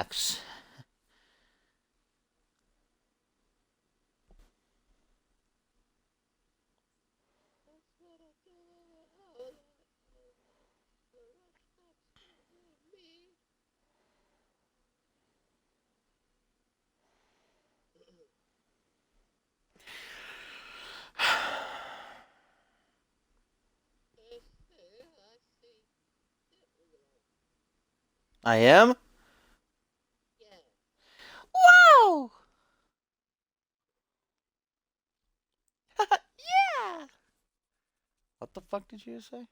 relax. I am? Wow! Yeah! What the fuck did you just say?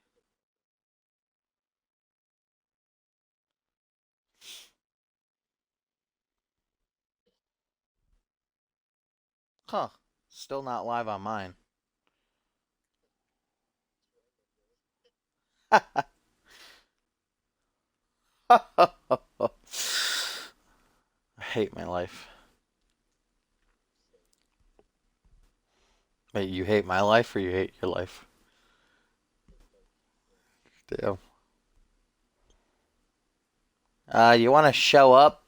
Huh. Still not live on mine. I hate my life. Wait, you hate my life or you hate your life? Damn. You want to show up?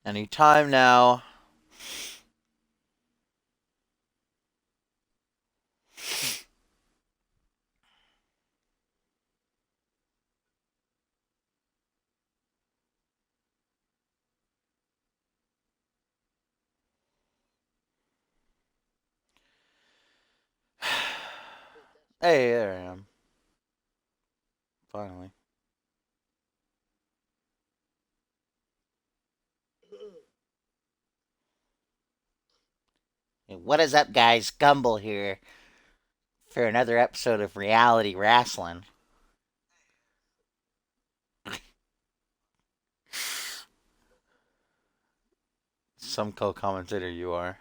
Anytime now. Hey, there I am. Finally. Hey, what is up, guys? Gumble here for another episode of Reality Wrasslin. Some co-commentator you are.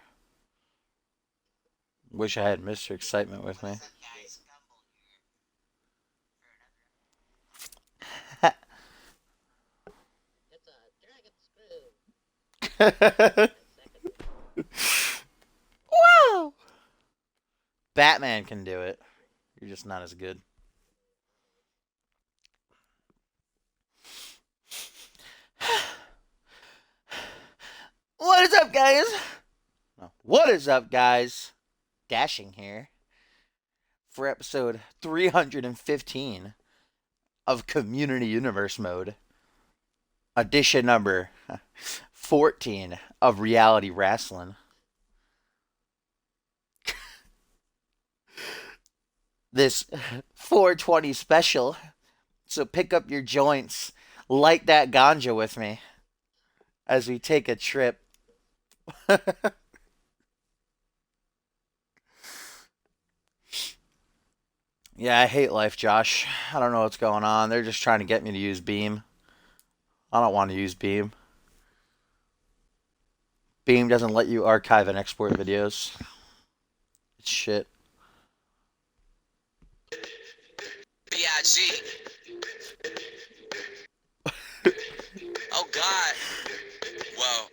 Wish I had Mr. Excitement with me. Wow! Batman can do it. You're just not as good. What is up, guys? No. What is up, guys? Dashing here for episode 315 of Community Universe Mode, edition number 14 of Reality Wrasslin. This 420 special. So pick up your joints, light that ganja with me as we take a trip. Yeah, I hate life, Josh. I don't know what's going on. They're just trying to get me to use Beam. I don't want to use Beam. Beam doesn't let you archive and export videos. It's shit. B.I.G. Oh God. Whoa.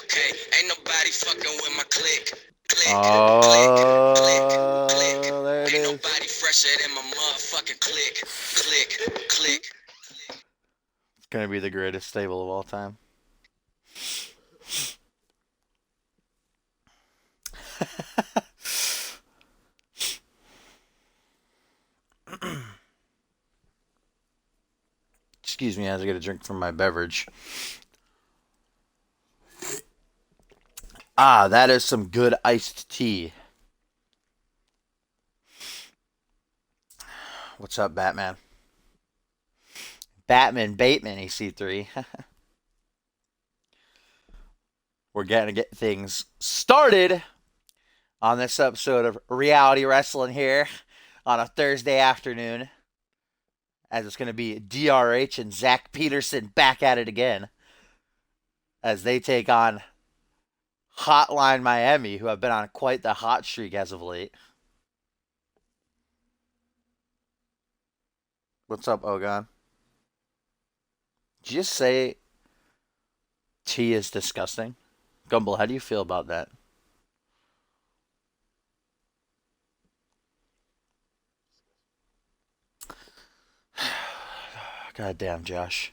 Okay. Ain't nobody fucking with my click. Click. Oh, Click. Click. there it Ain't is. nobody fresher than my motherfucking click. Click. Click. It's gonna be the greatest stable of all time. Excuse me as I get a drink from my beverage. Ah, that is some good iced tea. What's up, Batman? Batman Bateman, EC3. We're gonna get things started on this episode of Reality Wrestling here on a Thursday afternoon. As it's gonna be DRH and Zach Peterson back at it again. As they take on Hotline Miami, who have been on quite the hot streak as of late. What's up, Ogon? Did you just say tea is disgusting? Gumble, how do you feel about that? God damn, Josh.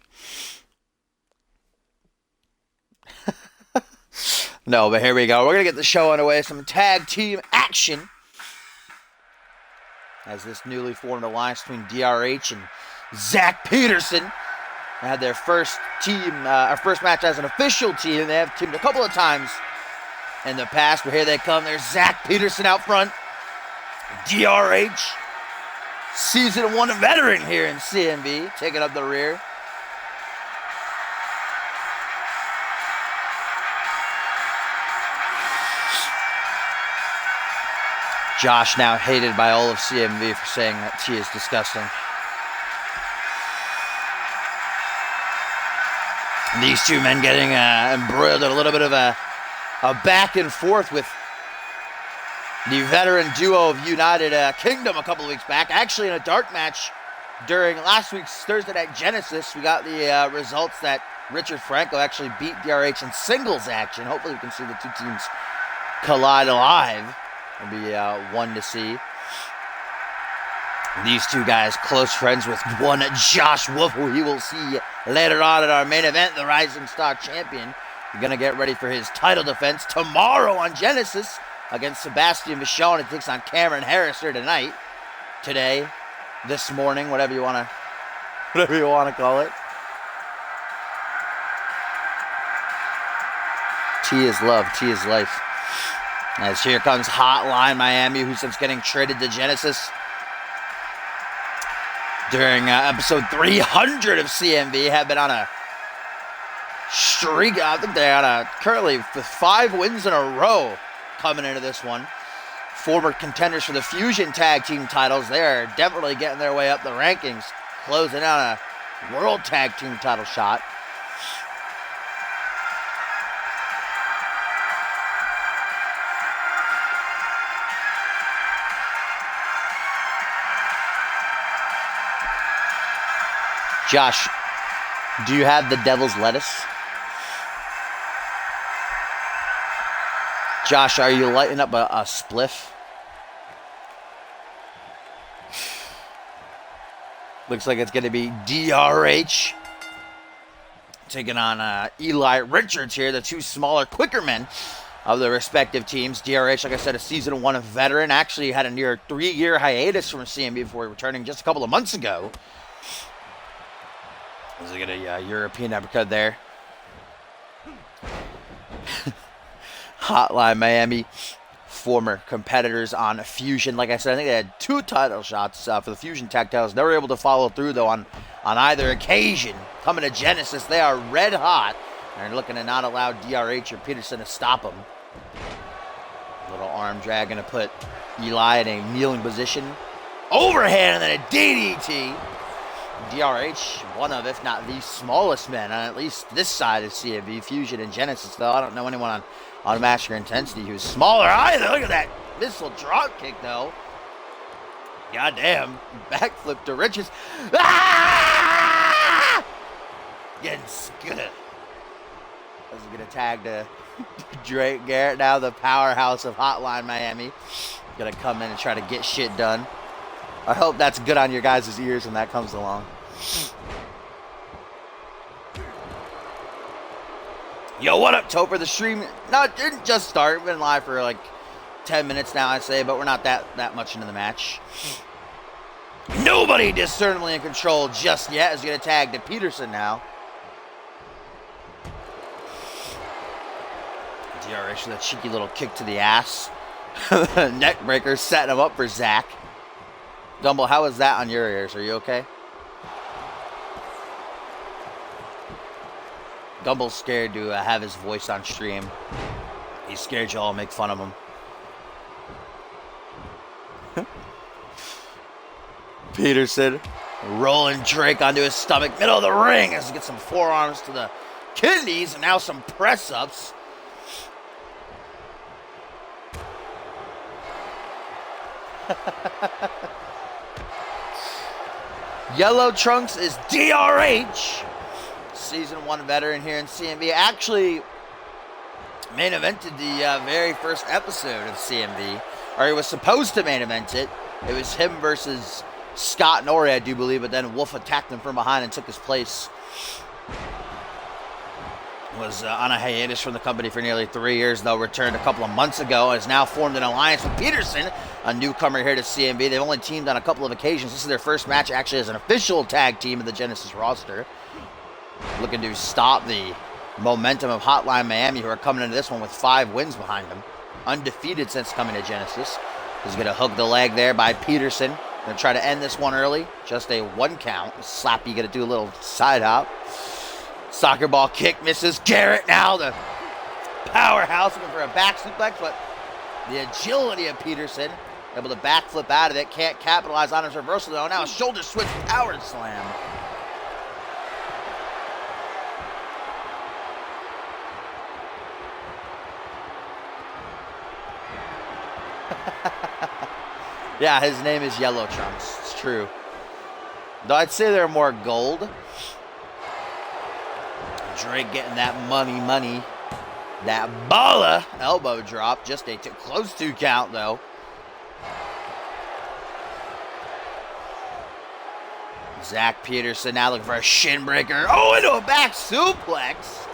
No, but here we go. We're going to get the show underway. Some tag team action as this newly formed alliance between DRH and Zach Peterson had their first first match as an official team. They have teamed a couple of times in the past, but here they come. There's Zach Peterson out front. DRH, season 1 veteran here in CMV, taking up the rear. Josh now hated by all of CMV for saying that tea is disgusting. These two men getting embroiled in a little bit of a back and forth with the veteran duo of United Kingdom a couple of weeks back. Actually, in a dark match during last week's Thursday Night Genesis, we got the results that Richard Franco actually beat DRH in singles action. Hopefully we can see the two teams collide live. It'll be one to see. These two guys close friends with one Josh Wolf, who he will see later on in our main event, the Rising Star Champion. We're going to get ready for his title defense tomorrow on Genesis against Sebastian Michon. He takes on Cameron Harris here tonight. Today, this morning, whatever you want to call it. Tea is love, tea is life. As here comes Hotline Miami, who's since getting traded to Genesis during episode 300 of CMV, have been on a streak. I think they're on currently with 5 wins in a row coming into this one. Former contenders for the Fusion Tag Team titles. They are definitely getting their way up the rankings, closing out a World Tag Team title shot. Josh, do you have the devil's lettuce? Josh, are you lighting up a spliff? Looks like it's going to be DRH taking on Eli Richards here, the two smaller, quicker men of the respective teams. DRH, like I said, a season 1 veteran. Actually had a near 3-year hiatus from CMB before returning just a couple of months ago. As we get a European uppercut there. Hotline Miami, former competitors on Fusion. Like I said, I think they had 2 title shots for the Fusion tag titles. Never able to follow through, though, on either occasion. Coming to Genesis, they are red hot. They're looking to not allow DRH or Peterson to stop them. Little arm drag going to put Eli in a kneeling position. Overhand and then a DDT. DRH, one of, if not the smallest men on at least this side of CMV, Fusion and Genesis, though. I don't know anyone on Master Intensity who's smaller either. Look at that missile drop kick, though. Goddamn. Backflip to Richards. Ah! Getting skittered. As we get a tag to Drake Garrett, now the powerhouse of Hotline Miami. Gonna come in and try to get shit done. I hope that's good on your guys' ears when that comes along. Yo, what up, Topher? The stream, no, it didn't just start. We've been live for like 10 minutes now, I'd say, but we're not that much into the match. Nobody discernibly in control just yet. As we get a tag to Peterson now. DRH with a cheeky little kick to the ass. Neck breaker setting him up for Zach. Dumble, how is that on your ears? Are you okay? Gumble's scared to have his voice on stream. He's scared y'all make fun of him. Peterson rolling Drake onto his stomach, middle of the ring, as he gets some forearms to the kidneys and now some press-ups. Yellow Trunks is DRH. Season 1 veteran here in CMV. Actually, main evented the very first episode of CMV. Or he was supposed to main event it. It was him versus Scott Norrie, I do believe, but then Wolf attacked him from behind and took his place. Was on a hiatus from the company for nearly 3 years, though returned a couple of months ago, and has now formed an alliance with Peterson, a newcomer here to CMV. They've only teamed on a couple of occasions. This is their first match actually as an official tag team of the Genesis roster. Looking to stop the momentum of Hotline Miami, who are coming into this one with 5 wins behind them. Undefeated since coming to Genesis. He's going to hook the leg there by Peterson. Going to try to end this one early. Just a 1 count. Slappy going to do a little side hop. Soccer ball kick misses. Garrett now, the powerhouse, looking for a back suplex, but the agility of Peterson, able to backflip out of it, can't capitalize on his reversal though. Now a shoulder switch power slam. Yeah, his name is Yellow Trunks. It's true. Though I'd say they're more gold. Drake getting that money. That baller elbow drop. Just a close to count, though. Zach Peterson now looking for a shin breaker. Oh, into a back suplex.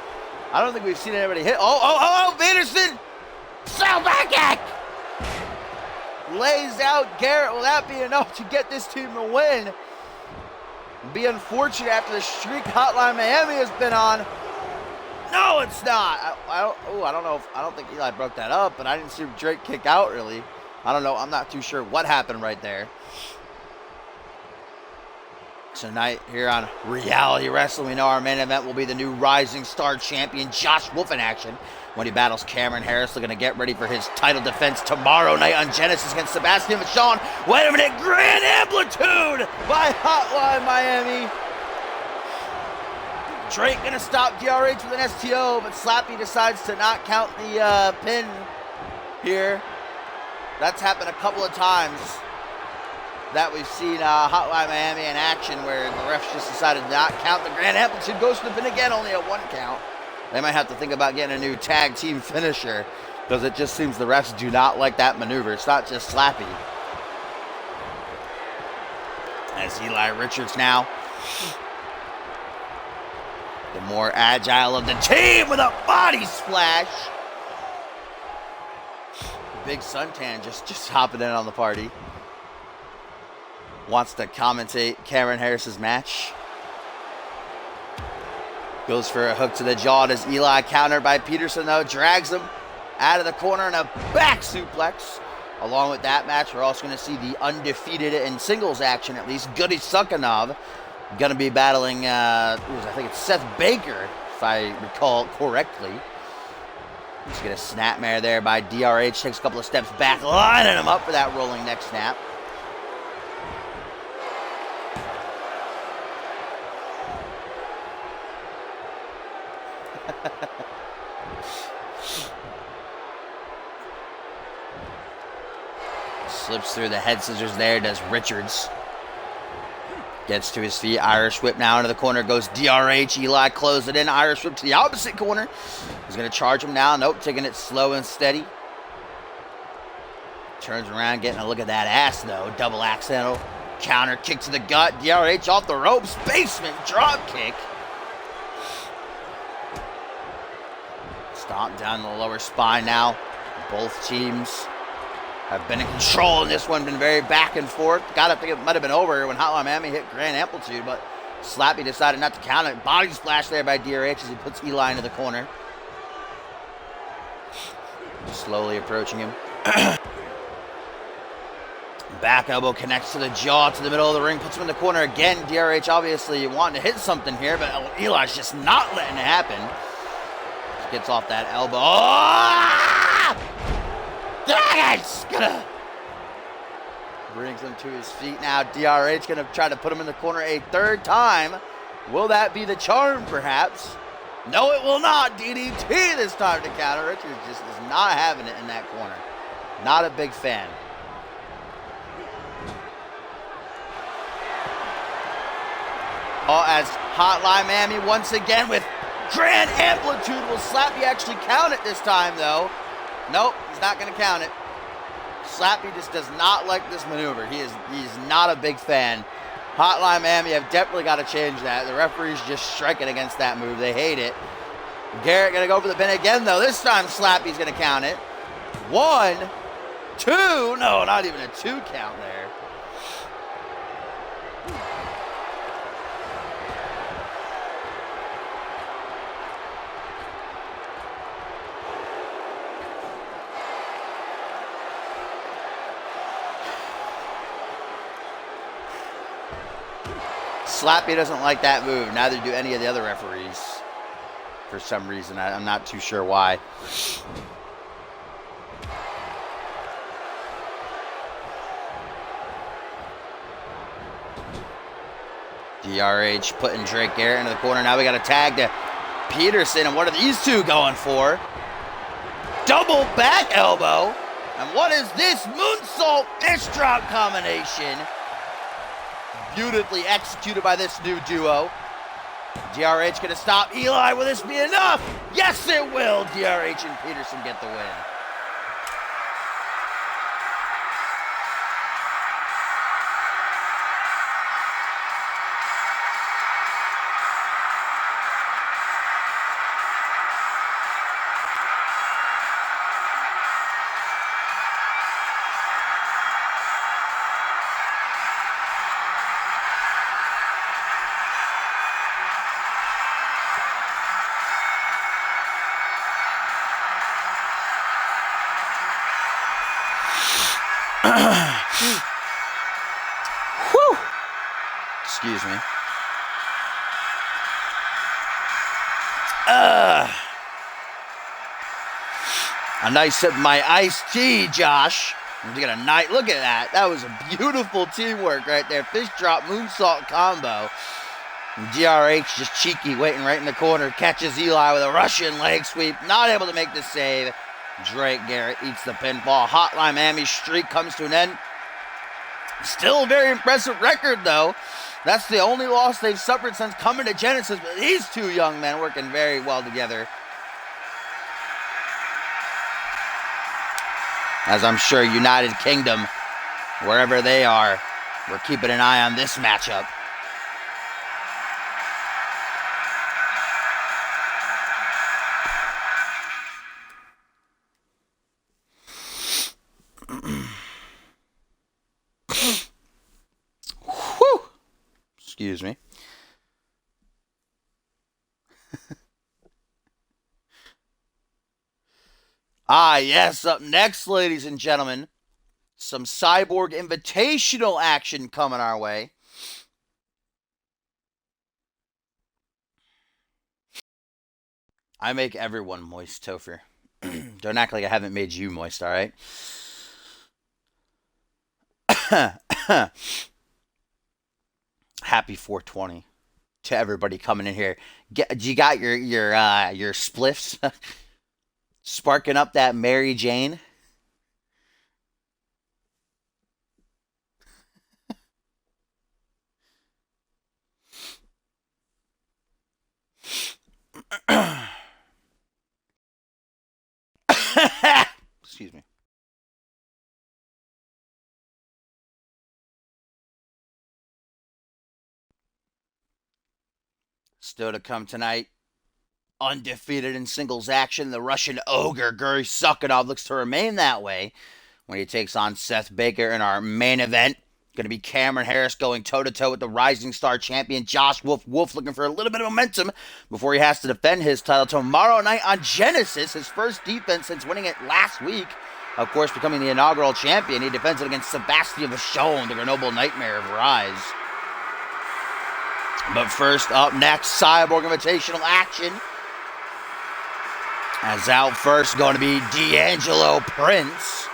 I don't think we've seen anybody hit. Oh, Peterson. Super kick. Lays out Garrett. Will that be enough to get this team a win? Be unfortunate after the streak Hotline Miami has been on. No, it's not. I don't think Eli broke that up, but I didn't see Drake kick out really. I don't know. I'm not too sure what happened right there. Tonight here on Reality Wrestling, we know our main event will be the new Rising Star champion Josh Wolf in action when he battles Cameron Harris, looking to get ready for his title defense tomorrow night on Genesis against Sebastian Vachon. Wait a minute, Grand Amplitude by Hotline Miami. Drake gonna stop DRH with an STO, but Slappy decides to not count the pin here. That's happened a couple of times that we've seen Hotline Miami in action, where the refs just decided to not count. The Grand Amplitude goes to the pin again, only a 1 count. They might have to think about getting a new tag team finisher, because it just seems the refs do not like that maneuver. It's not just Slappy. As Eli Richards now, the more agile of the team with a body splash. Big Suntan just hopping in on the party. Wants to commentate Cameron Harris's match. Goes for a hook to the jaw as Eli, countered by Peterson, though. Drags him out of the corner and a back suplex. Along with that match, we're also going to see the undefeated in singles action, at least, Goody Sukanov. Going to be battling, I think it's Seth Baker, if I recall correctly. He's going to snapmare there by DRH. Takes a couple of steps back, lining him up for that rolling neck snap. Slips through the head scissors there, does Richards. Gets to his feet, Irish whip now into the corner, goes DRH, Eli closes it in, Irish whip to the opposite corner. He's going to charge him now, nope, taking it slow and steady. Turns around, getting a look at that ass though, double axe handle, counter kick to the gut, DRH off the ropes, basement drop kick. Stomp down the lower spine now. Both teams have been in control in this one, been very back and forth. Gotta think it might have been over when Hotline Miami hit Grand Amplitude, but Slappy decided not to count it. Body splash there by DRH as he puts Eli into the corner. Slowly approaching him. Back elbow connects to the jaw, to the middle of the ring, puts him in the corner again. DRH obviously wanting to hit something here, but Eli's just not letting it happen. Gets off that elbow. Oh! It's gonna brings him to his feet now. DRH gonna try to put him in the corner a 3rd time. Will that be the charm, perhaps? No, it will not. DDT this time to counter. Richards just is not having it in that corner. Not a big fan. as Hotline Miami once again with grand amplitude. Will Slappy actually count it this time, though? Nope, he's not going to count it. Slappy just does not like this maneuver. He's not a big fan. Hotline Miami have definitely got to change that. The referee's just striking against that move. They hate it. Garrett going to go for the pin again, though. This time Slappy's going to count it. 1, 2. No, not even a 2 count there. Slappy doesn't like that move. Neither do any of the other referees. For some reason. I'm not too sure why. DRH putting Drake Garrett into the corner. Now we got a tag to Peterson. And what are these two going for? Double back elbow. And what is this? Moonsault fist drop combination. Beautifully executed by this new duo. DRH gonna stop Eli. Will this be enough? Yes, it will. DRH and Peterson get the win. Whew. Excuse me. A nice sip of my iced tea, Josh. We got a night. Look at that. That was a beautiful teamwork right there. Fish drop moonsault combo. And DRH just cheeky, waiting right in the corner. Catches Eli with a Russian leg sweep. Not able to make the save. Drake Garrett eats the pinfall. Hotline Miami streak comes to an end. Still a very impressive record, though. That's the only loss they've suffered since coming to Genesis. But these two young men working very well together. As I'm sure United Kingdom, wherever they are, we're keeping an eye on this matchup. Whew. Excuse me. Yes, up next, ladies and gentlemen, some Cyborg Invitational action coming our way. I make everyone moist, Topher. Don't act like I haven't made you moist, all right? Happy 420 to everybody coming in here. You got your spliffs? Sparking up that Mary Jane. Excuse me. Still to come tonight. Undefeated in singles action, the Russian ogre Guri Sukanov looks to remain that way when he takes on Seth Baker in our main event. Going to be Cameron Harris going toe-to-toe with the Rising Star champion Josh Wolf. Wolf looking for a little bit of momentum before he has to defend his title tomorrow night on Genesis, his first defense since winning it last week. Of course, becoming the inaugural champion, he defends it against Sebastian Vachon, the Grenoble Nightmare of Rise. But first, up next, Cyborg Invitational action. As out first, going to be D'Angelo Prince.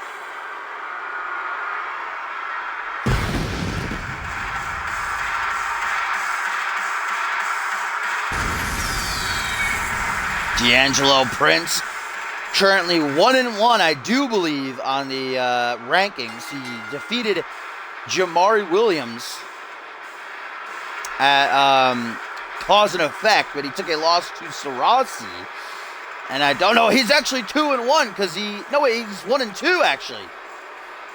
D'Angelo Prince, currently 1-1, I do believe, on the rankings. He defeated Jamari Williams at cause and effect, but he took a loss to Sarasi. And I don't know, he's actually 2-1 because he's 1-2 actually.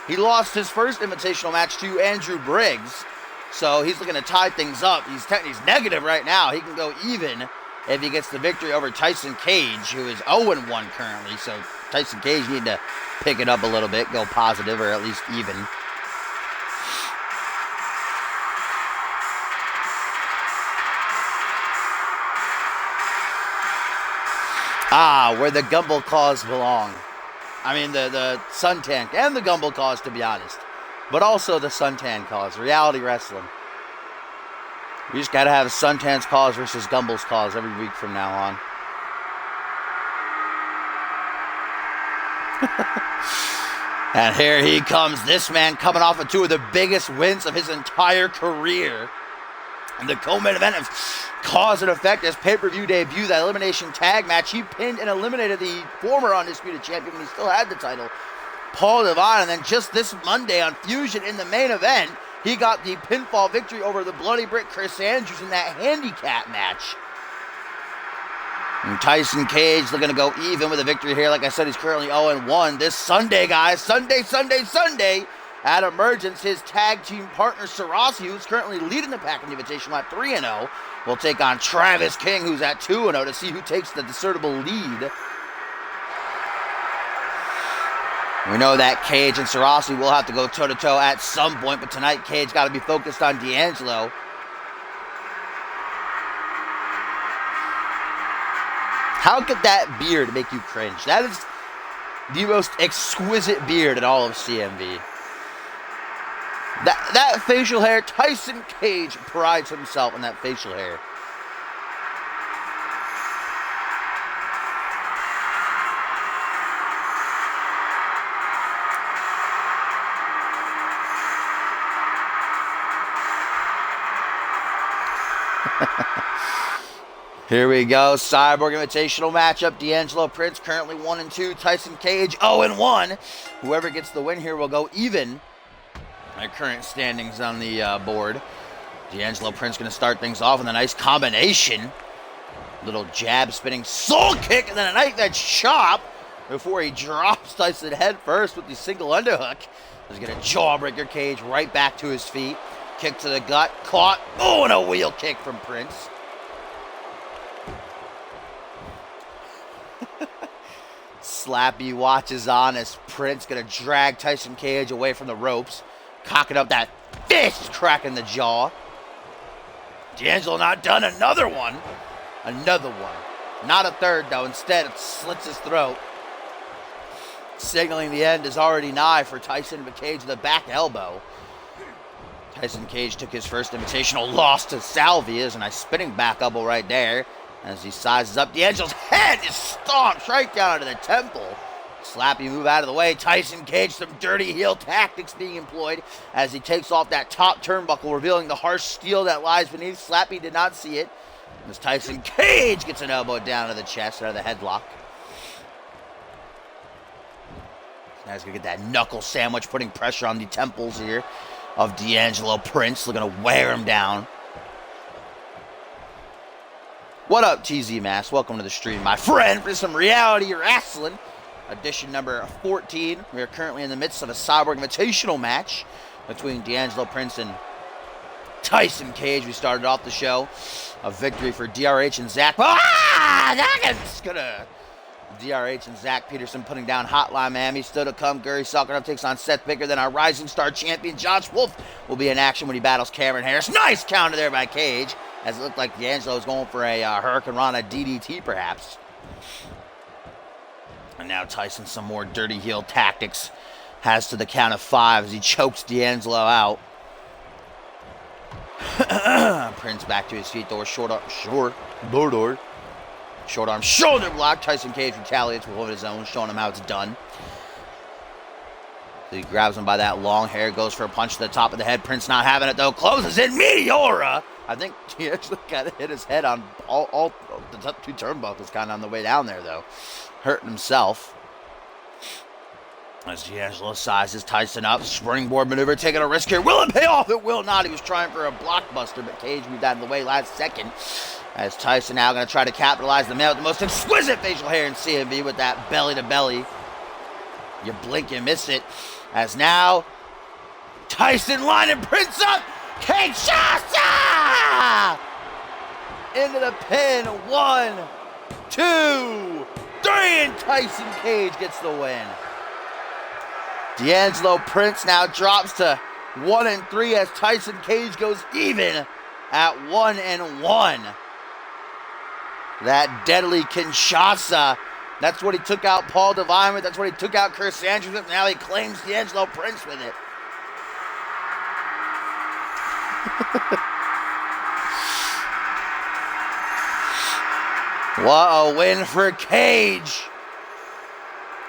He lost his first invitational match to Andrew Briggs, so he's looking to tie things up. He's negative right now. He can go even if he gets the victory over Tyson Cage, who is 0-1 currently. So Tyson Cage need to pick it up a little bit, go positive or at least even. Where the Gumball Claws belong. I mean, the suntan and the Gumball Claws, to be honest. But also the suntan Claws. Reality Wrestling. We just gotta have Suntan's Claws versus Gumball's Claws every week from now on. And here he comes. This man coming off of two of the biggest wins of his entire career. And the co-main event of Cause and Effect as pay-per-view debut, that elimination tag match. He pinned and eliminated the former Undisputed Champion when he still had the title, Paul Devine. And then just this Monday on Fusion in the main event, he got the pinfall victory over the Bloody Brick Chris Andrews in that handicap match. And Tyson Cage looking to go even with a victory here. Like I said, he's currently 0-1. This Sunday, guys, Sunday, at Emergence, his tag team partner, Sarasi, who's currently leading the pack in the Invitational at 3-0, will take on Travis King, who's at 2-0, to see who takes the discernible lead. We know that Cage and Sarasi will have to go toe-to-toe at some point, but tonight Cage got to be focused on D'Angelo. How could that beard make you cringe? That is the most exquisite beard in all of CMV. That facial hair, Tyson Cage prides himself in that facial hair. Here we go. Cyborg Invitational matchup. D'Angelo Prince currently 1-2. Tyson Cage 0-1. Whoever gets the win here will go even. My current standings on the board. D'Angelo Prince going to start things off with a nice combination. Little jab, spinning soul kick, and then a knife edge chop before he drops Tyson head first with the single underhook. He's going to jawbreaker Cage right back to his feet. Kick to the gut, caught. Oh, and a wheel kick from Prince. Slappy watches on as Prince going to drag Tyson Cage away from the ropes. Cocking up that fist, cracking the jaw. D'Angelo not done. Another one. Not a third, though. Instead, it slits his throat. Signaling the end is already nigh for Tyson, but Cage with a back elbow. Tyson Cage took his first invitational loss to Salvia's, and a spinning back elbow right there. As he sizes up, D'Angelo's head is stomped right down into the temple. Slappy move out of the way. Tyson Cage, some dirty heel tactics being employed as he takes off that top turnbuckle, revealing the harsh steel that lies beneath. Slappy did not see it. As Tyson Cage gets an elbow down to the chest out of the headlock. Now he's going to get that knuckle sandwich, putting pressure on the temples here of D'Angelo Prince, looking to wear him down. What up, TZ Mass? Welcome to the stream, my friend, for some Reality Wrestling. Edition number 14. We are currently in the midst of a Cyborg Invitational match between D'Angelo Prince and Tyson Cage. We started off the show. A victory for DRH and Zach. That's gonna. DRH and Zach Peterson putting down Hotline Miami. Still to come, Gary Salkinov takes on Seth Baker. Then our Rising Star champion, Josh Wolf, will be in action when he battles Cameron Harris. Nice counter there by Cage, as it looked like D'Angelo was going for a Hurricane Rana DDT, perhaps. And now Tyson, some more dirty heel tactics, has to the count of 5 as he chokes D'Angelo out. Prince back to his feet, though, short arm shoulder block. Tyson Cage retaliates with one of his own, showing him how it's done. So he grabs him by that long hair, goes for a punch to the top of the head. Prince not having it, though, closes in Meteora. I think he actually kind of hit his head on all the two turnbuckles kind of on the way down there, though. Hurting himself. As D'Angelo sizes Tyson up, springboard maneuver, taking a risk here. Will it pay off? It will not. He was trying for a blockbuster, but Cage moved out of the way last second. As Tyson now going to try to capitalize the man with the most exquisite facial hair in CMV with that belly-to-belly. You blink, you miss it. As now, Tyson lining Prince up. Kinshasa! Into the pin. 1, 2, 3, and Tyson Cage gets the win. D'Angelo Prince now drops to 1 and 3 as Tyson Cage goes even at 1 and 1. That deadly Kinshasa. That's what he took out Paul Devine with. That's what he took out Chris Andrews with. Now he claims D'Angelo Prince with it. What a win for Cage.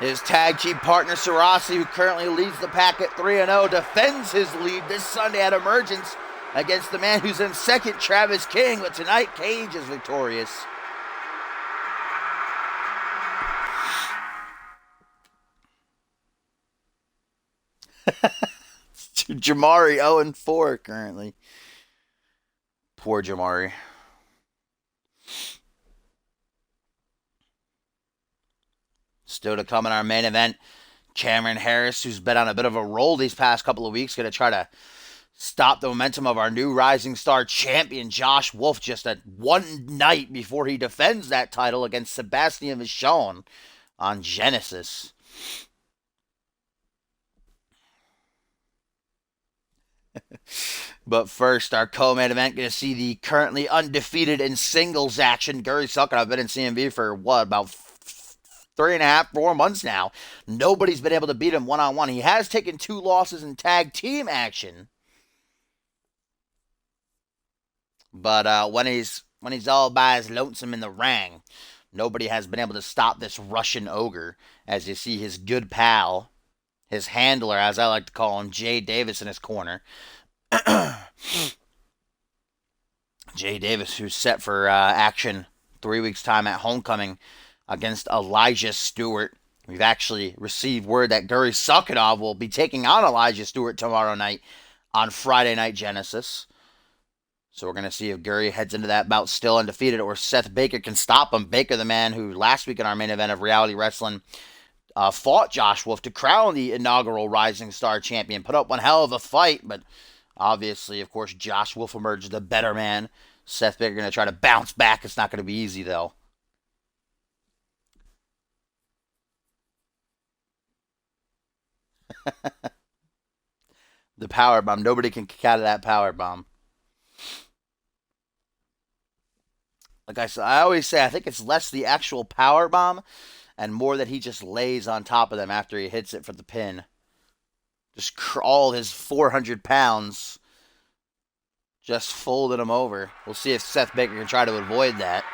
His tag team partner, Wrasslin, who currently leads the pack at 3-0, defends his lead this Sunday at Emergence against the man who's in second, Travis King. But tonight, Cage is victorious. Jamari 0-4 currently. Poor Jamari. Still to come in our main event, Cameron Harris, who's been on a bit of a roll these past couple of weeks, going to try to stop the momentum of our new Rising Star champion, Josh Wolf, just at one night before he defends that title against Sebastian Michon on Genesis. But first, our co-main event, going to see the currently undefeated in singles action, Guri Suckin. I've been in CMV for, about 3.5, 4 months now. Nobody's been able to beat him one-on-one. He has taken 2 losses in tag team action. But when he's all by his lonesome in the ring, nobody has been able to stop this Russian ogre. As you see his good pal, his handler, as I like to call him, Jay Davis, in his corner. Jay Davis, who's set for action 3 weeks' time at Homecoming against Elijah Stewart. We've actually received word that Guri Suckinov will be taking on Elijah Stewart tomorrow night on Friday Night Genesis. So we're going to see if Guri heads into that bout still undefeated or Seth Baker can stop him. Baker, the man who last week in our main event of Reality Wrestling fought Josh Wolf to crown the inaugural Rising Star champion. Put up one hell of a fight, but obviously, of course, Josh Wolf emerged the better man. Seth Baker going to try to bounce back. It's not going to be easy, though. The power bomb. Nobody can kick out of that power bomb. Like I said, I always say, I think it's less the actual power bomb and more that he just lays on top of them after he hits it for the pin. Just all his 400 pounds just folded him over. We'll see if Seth Baker can try to avoid that.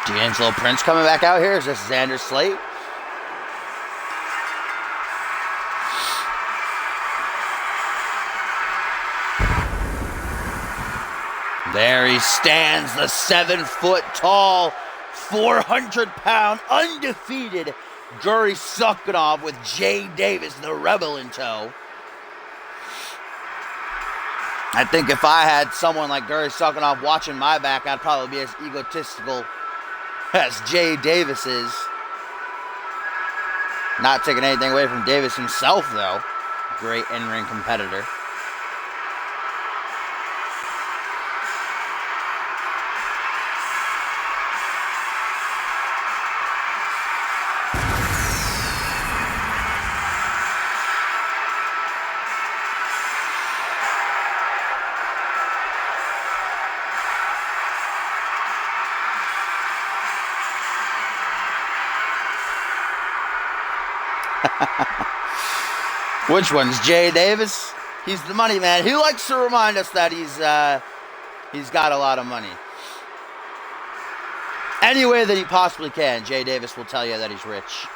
D'Angelo Prince coming back out here. Is this Xander Slate? There he stands, the 7-foot-tall, 400-pound, undefeated Guri Suckinov with Jay Davis, the Rebel, in tow. I think if I had someone like Guri Suckinov watching my back, I'd probably be as egotistical as Jay Davis is. Not taking anything away from Davis himself, though. Great in-ring competitor. Which one's Jay Davis? He's the money man. He likes to remind us that he's got a lot of money. Any way that he possibly can, Jay Davis will tell you that he's rich.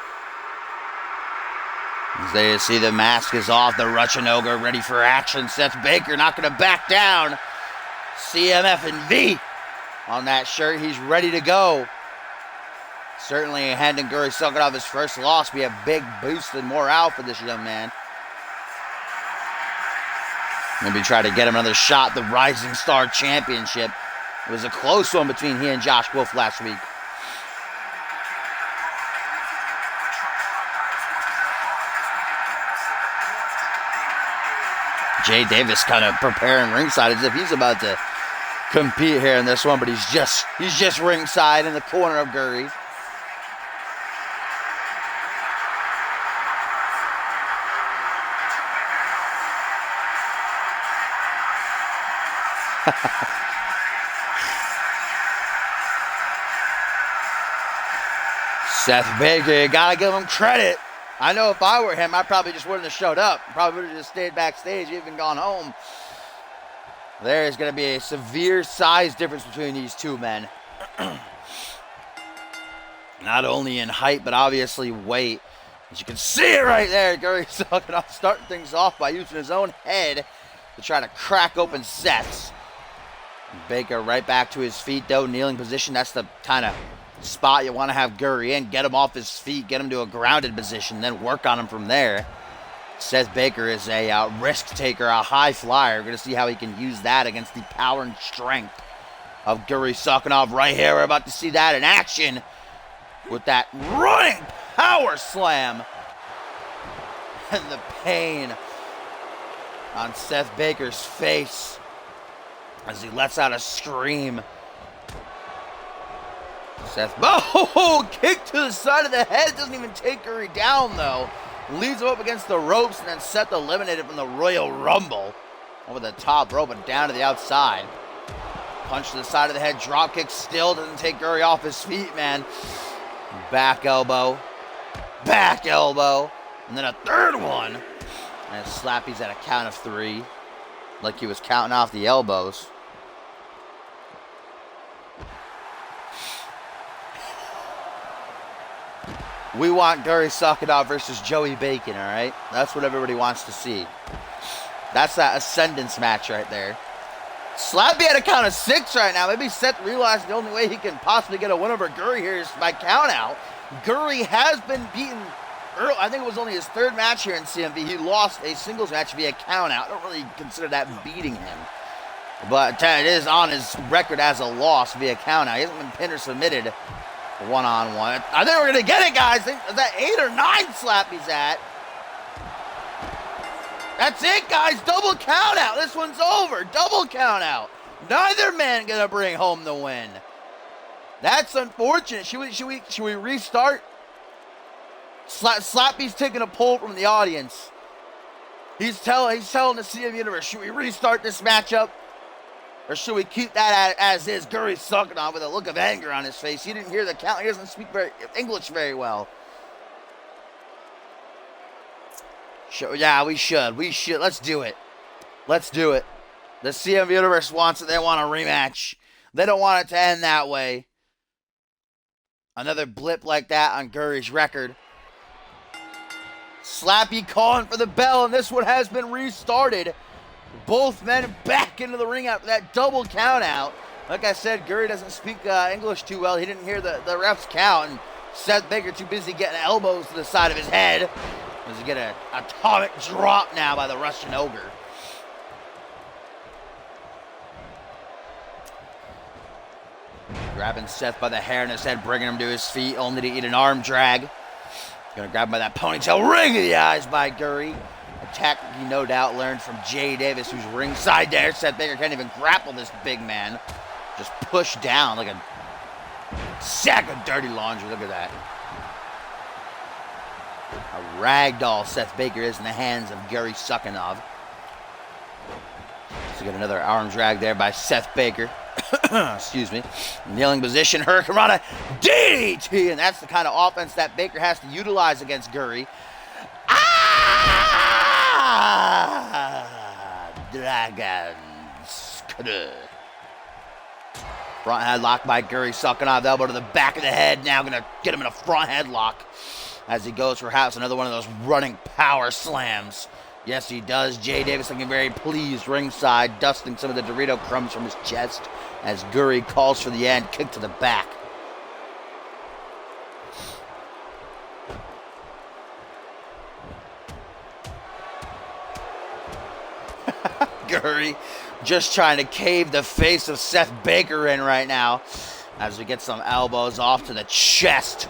As they see the mask is off, the Russian ogre ready for action. Seth Baker not going to back down. CMF and V on that shirt. He's ready to go. Certainly handing Guri Sokolov his first loss be a big boost in morale for this young man. Maybe try to get him another shot at the Rising Star Championship. It was a close one between he and Josh Wolf last week. Jay Davis kind of preparing ringside as if he's about to compete here in this one, but he's just ringside in the corner of Guri. Seth Baker, you gotta give him credit. I know if I were him, I probably just wouldn't have showed up. Probably would have just stayed backstage, even gone home. There is going to be a severe size difference between these two men. Not only in height, but obviously weight. As you can see it right there, Guri Sokolov starting things off by using his own head to try to crack open Seth's. Baker right back to his feet, though, kneeling position. That's the kind of spot you want to have Guri in. Get him off his feet, get him to a grounded position, then work on him from there. Seth Baker is a risk taker, a high flyer. We're going to see how he can use that against the power and strength of Guri Sokolov right here. We're about to see that in action with that running power slam. And the pain on Seth Baker's face as he lets out a scream. Seth, oh, kick to the side of the head. Doesn't even take Guri down, though. Leads him up against the ropes, and then Seth eliminated from the Royal Rumble. Over the top rope and down to the outside. Punch to the side of the head. Drop kick still doesn't take Guri off his feet, man. Back elbow. Back elbow. And then a third one. And a slap. He's at a count of 3. Like he was counting off the elbows. We want Guri Sokolov versus Joey Bacon, all right? That's what everybody wants to see. That's that ascendance match right there. Slappy at a count of 6 right now. Maybe Seth realized the only way he can possibly get a win over Guri here is by count out. Guri has been beaten early. I think it was only his 3rd match here in CMV. He lost a singles match via count out. I don't really consider that beating him. But it is on his record as a loss via count out. He hasn't been pinned or submitted one-on-one. I think we're going to get it, guys. Is that 8 or 9 slap he's at? That's it, guys. Double count out. This one's over. Double count out. Neither man going to bring home the win. That's unfortunate. Should we restart? Slappy's taking a poll from the audience. He's telling the CMV Universe, should we restart this matchup? Or should we keep that as is? Guri Sokolov with a look of anger on his face. He didn't hear the count. He doesn't speak English very well. Yeah, we should. Let's do it. Let's do it. The CMV Universe wants it. They want a rematch. They don't want it to end that way. Another blip like that on Guri's record. Slappy calling for the bell, and this one has been restarted. Both men back into the ring after that double count out. Like I said, Guri doesn't speak English too well. He didn't hear the ref's count, and Seth Baker too busy getting elbows to the side of his head. As he get an atomic drop now by the Russian Ogre. Grabbing Seth by the hair in his head, bringing him to his feet, only to eat an arm drag. Gonna grab him by that ponytail, ring of the eyes by Guri. Attack he no doubt learned from Jay Davis, who's ringside there. Seth Baker can't even grapple this big man. Just push down like a sack of dirty laundry. Look at that. A ragdoll Seth Baker is in the hands of Guri Sokolov. So get another arm drag there by Seth Baker. Excuse me. Kneeling position, Hurricanrana DDT, and that's the kind of offense that Baker has to utilize against Guri. Dragons. Front headlock by Guri Sokolov. Elbow to the back of the head. Now going to get him in a front headlock as he goes for perhaps another one of those running power slams. Yes, he does. Jay Davis looking very pleased ringside, dusting some of the Dorito crumbs from his chest as Guri calls for the end. Kick to the back. Guri just trying to cave the face of Seth Baker in right now as we get some elbows off to the chest.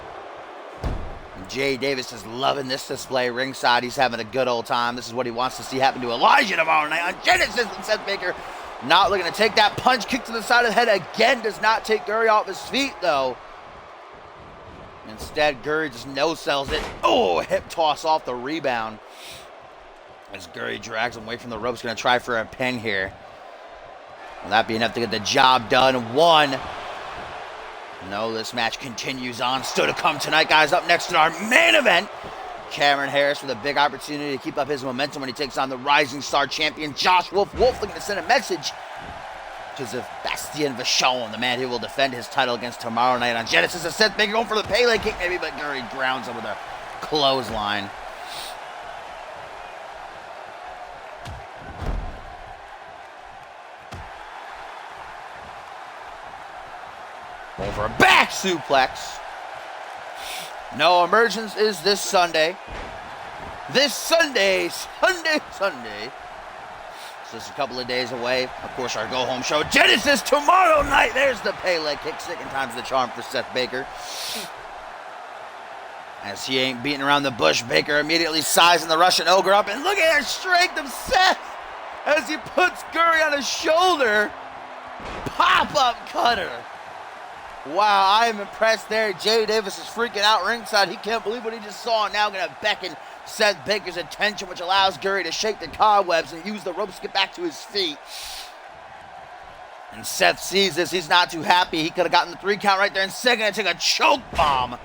Jay Davis is loving this display ringside. He's having a good old time. This is what he wants to see happen to Elijah tomorrow night on Genesis. And Seth Baker not looking to take that punch. Kick to the side of the head again. Does not take Guri off his feet, though. Instead, Guri just no-sells it. Oh, hip toss off the rebound. As Guri drags him away from the ropes. Going to try for a pin here. Will that be enough to get the job done? 1. No, this match continues on. Still to come tonight, guys. Up next in our main event, Cameron Harris with a big opportunity to keep up his momentum when he takes on the Rising Star champion, Josh Wolf. Wolf looking to send a message to Sebastian Vachon, the man who will defend his title against tomorrow night on Genesis. As Seth Baker going for the Pele kick maybe, but Guri grounds him with a clothesline. Over a back suplex. No emergence is this Sunday. This Sunday. It's just a couple of days away. Of course, our go-home show, Genesis, tomorrow night. There's the Pele kick. Second time's the charm for Seth Baker. As he ain't beating around the bush, Baker immediately sizing the Russian Ogre up. And look at that strength of Seth as he puts Guri on his shoulder. Pop-up cutter. Wow, I am impressed there. Jay Davis is freaking out ringside. He can't believe what he just saw. Now going to beckon Seth Baker's attention, which allows Guri to shake the cobwebs and use the ropes to get back to his feet. And Seth sees this. He's not too happy. He could have gotten the 3 count right there. Instead, going to take a choke bomb.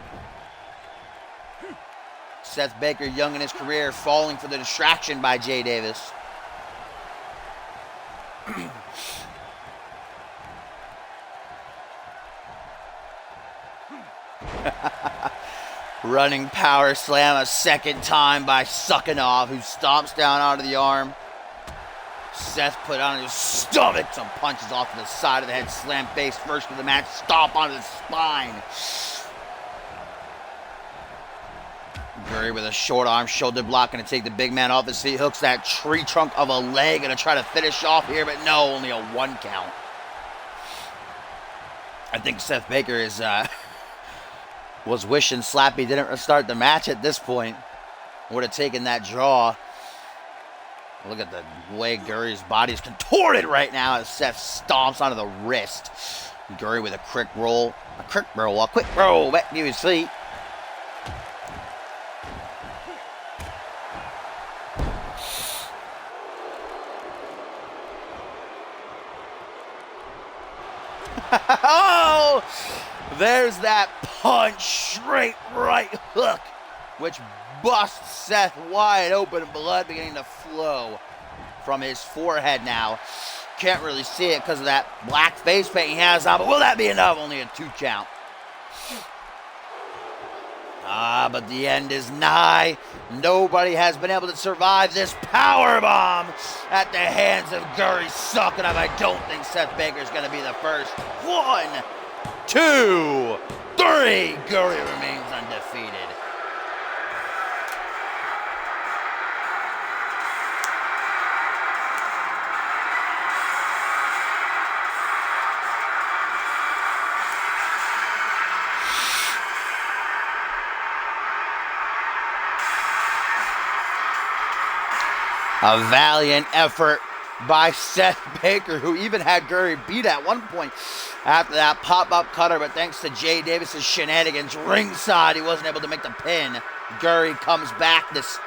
Seth Baker, young in his career, falling for the distraction by Jay Davis. Running power slam a second time by Suckinov, who stomps down onto the arm. Seth put on his stomach, some punches off to the side of the head, slam face first of the match, stomp onto the spine. Guri with a short arm shoulder block, going to take the big man off his feet, hooks that tree trunk of a leg, going to try to finish off here, but no, only a 1 count. I think Seth Baker is was wishing Slappy didn't restart the match at this point. Would have taken that draw. Look at the way Guri's body is contorted right now as Seth stomps onto the wrist. Guri with a quick roll back to his feet. Oh! There's that punch, straight right hook, which busts Seth wide open, blood beginning to flow from his forehead now. Can't really see it because of that black face paint he has on, but will that be enough? Only a 2 count. But the end is nigh. Nobody has been able to survive this power bomb at the hands of Guri Suckinov. I don't think Seth Baker's going to be the first. 1, 2, 3. Guri remains undefeated. A valiant effort by Seth Baker, who even had Guri beat at one point after that pop-up cutter, but thanks to Jay Davis's shenanigans ringside, he wasn't able to make the pin. Guri comes back, this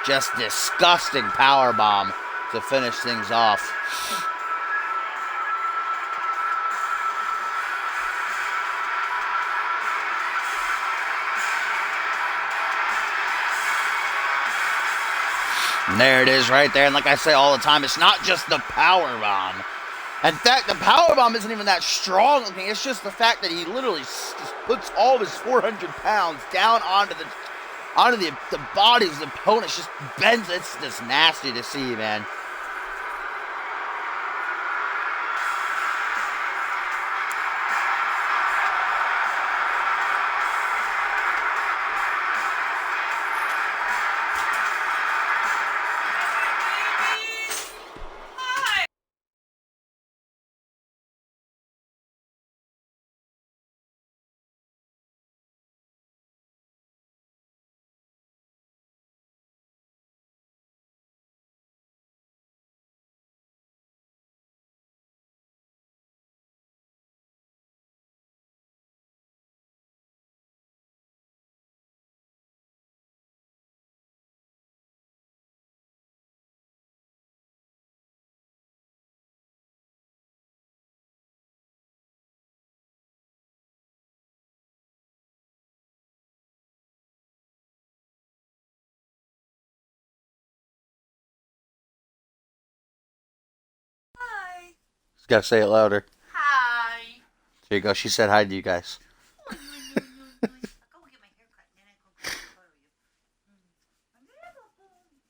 just disgusting power bomb to finish things off. And there it is right there. And like I say all the time, it's not just the power bomb. In fact, the power bomb isn't even that strong looking. It's just the fact that he literally just puts all of his 400 pounds down onto the onto the bodies of the opponents, just bends. It's just nasty to see, man. Just gotta say it louder. Hi. There you go. She said hi to you guys. I'll go get my hair cut and then I go get a photo of you.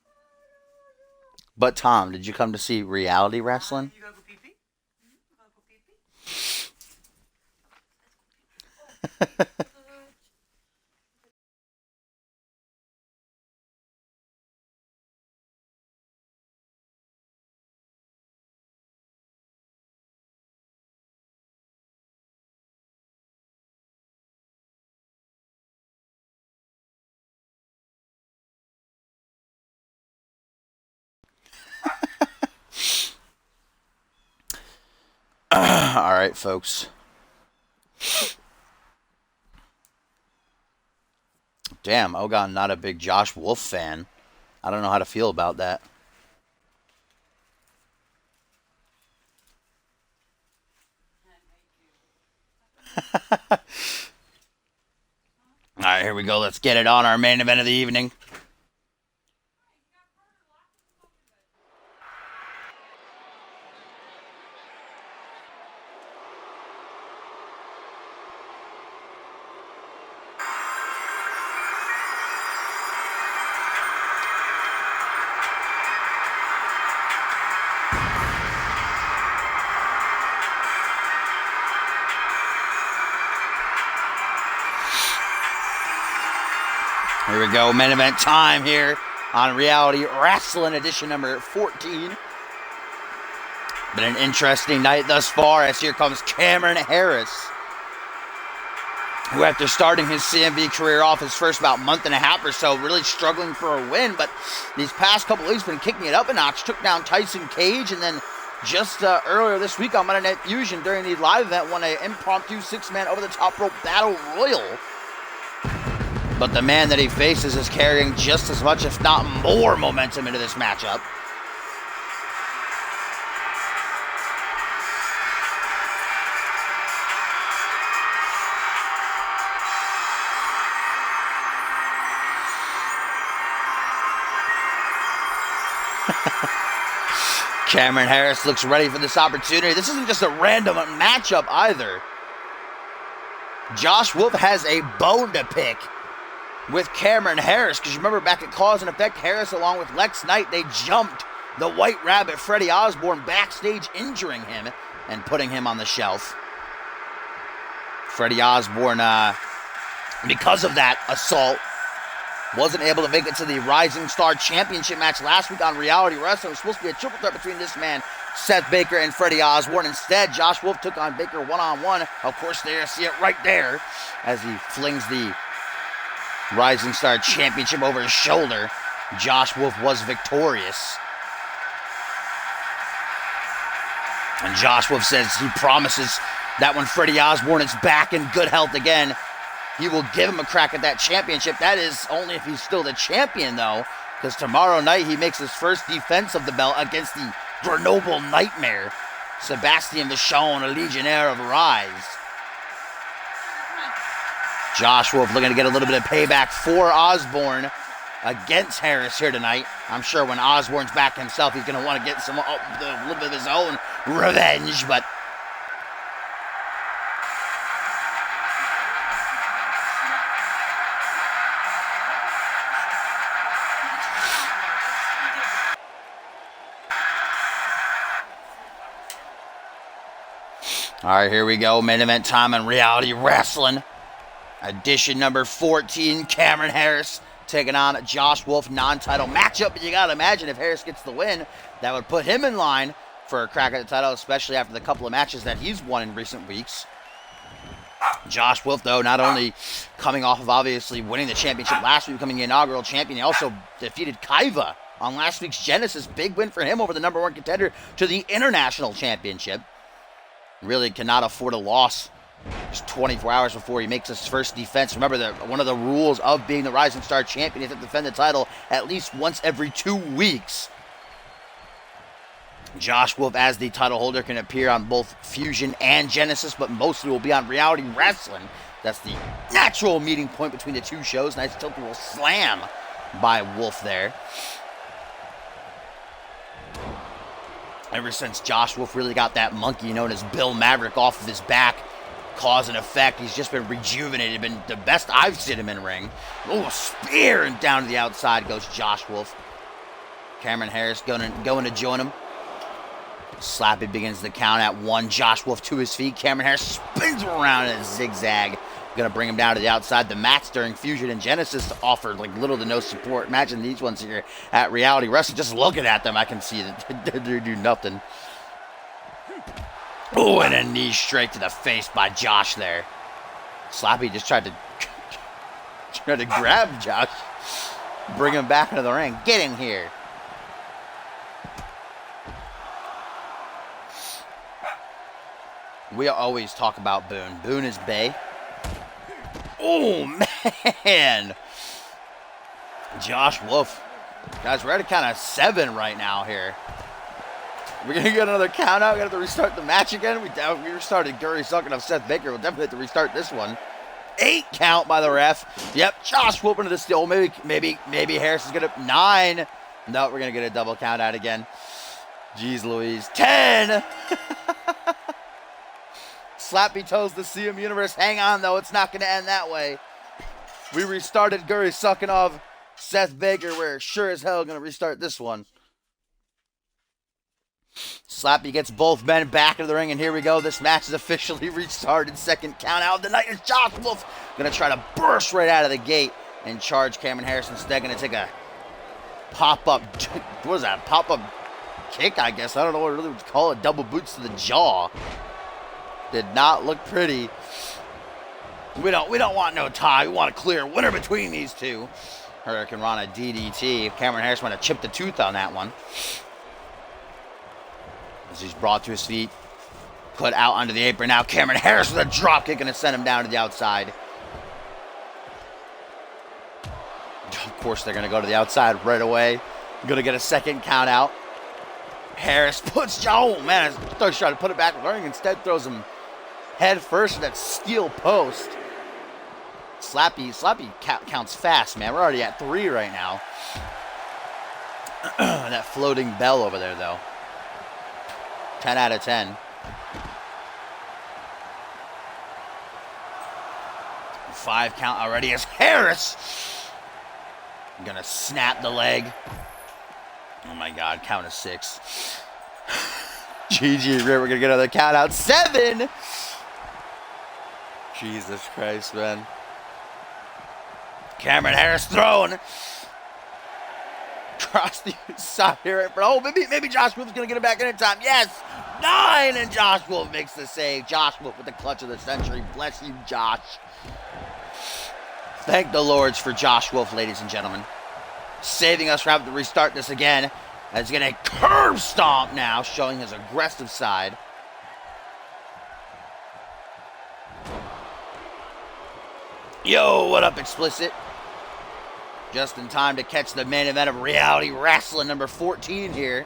But Tom, did you come to see reality wrestling? You gotta go pee pee? You gotta go pee pee? All right, folks. Damn, Ogon, not a big Josh Wolf fan. I don't know how to feel about that. All right, here we go. Let's get it on our main event of the evening. Here we go, main event time here on Reality Wrestling edition number 14. Been an interesting night thus far as here comes Cameron Harris, who after starting his CMV career off his first about month and a half or so, really struggling for a win, but these past couple weeks been kicking it up a notch, took down Tyson Cage, and then just earlier this week on Monday Night Fusion during the live event won an impromptu six-man over-the-top rope battle royal. But the man that he faces is carrying just as much, if not more, momentum into this matchup. Cameron Harris looks ready for this opportunity. This isn't just a random matchup either. Josh Wolf has a bone to pick with Cameron Harris, because you remember back at Cause and Effect, Harris along with Lex Knight, they jumped the White Rabbit Freddie Osborne backstage, injuring him and putting him on the shelf. Freddie Osborne, because of that assault, wasn't able to make it to the Rising Star Championship match last week on Reality Wrestling. It was supposed to be a triple threat between this man, Seth Baker, and Freddie Osborne. Instead, Josh Wolf took on Baker one-on-one. Of course, there you see it right there as he flings the Rising Star Championship over his shoulder. Josh Wolf was victorious. And Josh Wolf says he promises that when Freddie Osborne is back in good health again, he will give him a crack at that championship. That is only if he's still the champion, though, because tomorrow night he makes his first defense of the belt against the Grenoble Nightmare, Sebastian Vachon, a Legionnaire of Rise. Josh Wolf looking to get a little bit of payback for Osborne against Harris here tonight. I'm sure when Osborne's back himself, he's going to want to get a little bit of his own revenge, but All right, here we go. Main event time on Reality Wrestling. Edition number 14. Cameron Harris taking on Josh Wolf. Non-title matchup. But you got to imagine if Harris gets the win, that would put him in line for a crack at the title, especially after the couple of matches that he's won in recent weeks. Josh Wolf, though, not only coming off of obviously winning the championship last week, becoming the inaugural champion, he also defeated Kaiva on last week's Genesis. Big win for him over the number one contender to the International Championship. Really cannot afford a loss just 24 hours before he makes his first defense. Remember that one of the rules of being the Rising Star champion is to defend the title at least once every 2 weeks. Josh Wolf, as the title holder, can appear on both Fusion and Genesis, but mostly will be on Reality Wrestling. That's the natural meeting point between the two shows. Nice tiltable slam by Wolf there. Ever since Josh Wolf really got that monkey known as Bill Maverick off of his back, cause and effect, he's just been rejuvenated. Been the best I've seen him in ring. Oh, spear, and down to the outside goes Josh Wolf. Cameron Harris going to join him. Slappy begins the count at 1. Josh Wolf to his feet. Cameron Harris spins him around in a zigzag. Going to bring him down to the outside. The mats during Fusion and Genesis offered like little to no support. Imagine these ones here at Reality Wrestling. Just looking at them, I can see that they do nothing. Oh, and a knee straight to the face by Josh there. Slappy just tried to grab Josh. Bring him back into the ring. Get in here. We always talk about Boone. Boone is Bay. Oh, man. Josh Wolf. Guys, we're at a count of 7 right now here. We're going to get another count out. We're going to have to restart the match again. We restarted Guri sucking up Seth Baker. We'll definitely have to restart this one. 8 count by the ref. Yep, Josh Wolf into the steal. Maybe Harris is going to... 9. No, we're going to get a double count out again. Jeez Louise. 10. Slappy toes the CM Universe. Hang on, though. It's not going to end that way. We restarted Guri sucking off Seth Baker. We're sure as hell going to restart this one. Slappy gets both men back into the ring, and here we go. This match is officially restarted. Second count out of the night is Josh Wolf going to try to burst right out of the gate and charge Cameron Harris. Instead, going to take a pop-up, what is that, pop-up kick, I guess. I don't know what really would call it. Double boots to the jaw. Did not look pretty. We don't want no tie. We want a clear winner between these two. Hurricane Rana DDT. Cameron Harris went to chip the tooth on that one. As he's brought to his feet. Put out onto the apron. Now Cameron Harris with a drop kick going to send him down to the outside. Of course, they're going to go to the outside right away. Going to get a second count out. Harris puts... Oh, man. I thought he was trying to put it back in the ring. Instead, throws him head first to that steel post. Slappy counts fast, man. We're already at 3 right now. That floating bell over there, though. 10 out of 10. 5 count already as Harris gonna snap the leg. Oh my God, count of 6. GG, we're gonna get another count out. 7. Jesus Christ, man. Cameron Harris thrown. Across the side here. Oh, maybe Josh Wolf's going to get it back in time. Yes! 9! And Josh Wolf makes the save. Josh Wolf with the clutch of the century. Bless you, Josh. Thank the Lords for Josh Wolf, ladies and gentlemen. Saving us from having to restart this again. As he's going to curb stomp now, showing his aggressive side. Yo, what up, Explicit? Just in time to catch the main event of Reality Wrestling number 14 here.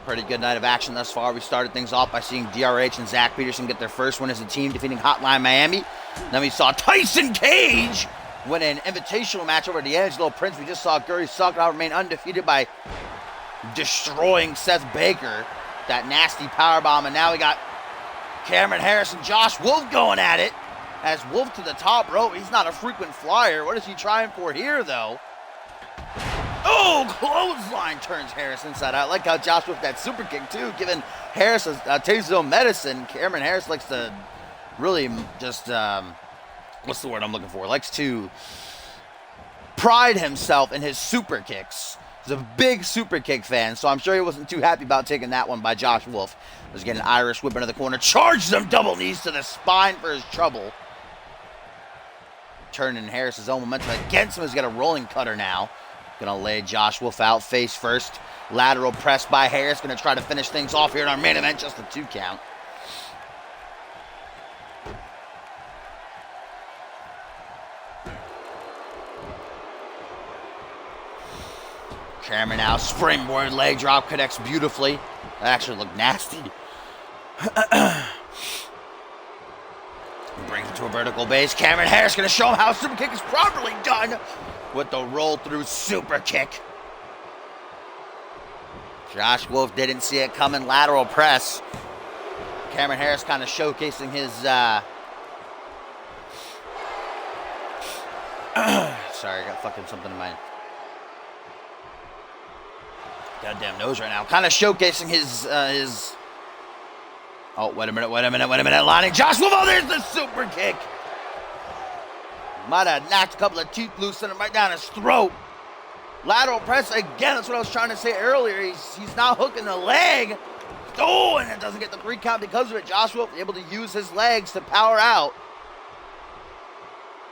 Pretty good night of action thus far. We started things off by seeing DRH and Zach Peterson get their first win as a team, defeating Hotline Miami. Then we saw Tyson Cage win an invitational match over D'Angelo Prince. We just saw Guri Sakura remain undefeated by destroying Seth Baker. That nasty powerbomb. And now we got Cameron Harris and Josh Wolf going at it. As Wolf to the top rope. He's not a frequent flyer. What is he trying for here, though? Oh, clothesline turns Harris inside out. I like how Josh with that super kick, too, giving Harris takes his own medicine. Cameron Harris likes to really just, what's the word I'm looking for? Likes to pride himself in his super kicks. He's a big super kick fan, so I'm sure he wasn't too happy about taking that one by Josh Wolf. Was getting an Irish whip into the corner, charges him double knees to the spine for his trouble. Turning Harris's own momentum against him. He's got a rolling cutter now. Gonna lay Josh Wolf out face first. Lateral press by Harris. Gonna try to finish things off here in our main event. Just a 2 count. Cameron now springboard leg drop connects beautifully. That actually looked nasty. Brings it to a vertical base. Cameron Harris going to show him how a super kick is properly done with the roll through super kick. Josh Wolf didn't see it coming. Lateral press. Cameron Harris kind of showcasing his sorry, I got fucking something in my goddamn nose right now. Kind of showcasing his oh, wait a minute. Lining Josh Wolf. Oh, there's the super kick. Might have knocked a couple of teeth loose, sent him right down his throat. Lateral press again. That's what I was trying to say earlier. He's now hooking the leg. Oh, and it doesn't get the 3 count because of it. Josh Wolf able to use his legs to power out.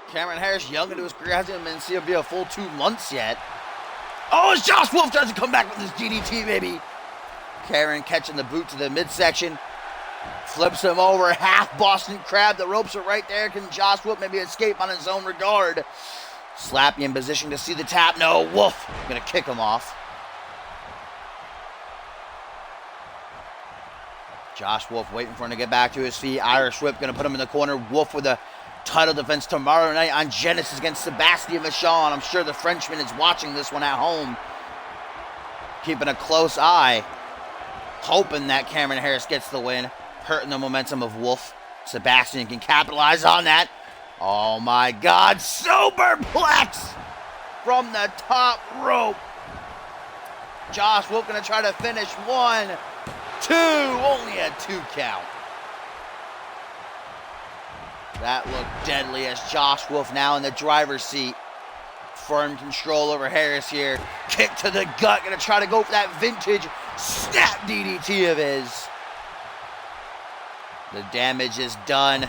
Cameron Harris, young into his career, hasn't been in CMV a full 2 months yet. Oh, as Josh Wolf tries to come back with his DDT, baby. Cameron catching the boot to the midsection. Flips him over, half Boston Crab. The ropes are right there. Can Josh Wolf maybe escape on his own regard? Slappy in position to see the tap. No, Wolf gonna kick him off. Josh Wolf waiting for him to get back to his feet. Irish whip gonna put him in the corner. Wolf with a title defense tomorrow night on Genesis against Sebastian Michon. I'm sure the Frenchman is watching this one at home, keeping a close eye, hoping that Cameron Harris gets the win, hurting the momentum of Wolf. Sebastian can capitalize on that. Oh my God, superplex from the top rope. Josh Wolf gonna try to finish 1, 2, only a 2 count. That looked deadly as Josh Wolf now in the driver's seat. Firm control over Harris here. Kick to the gut. Gonna try to go for that vintage snap DDT of his. The damage is done.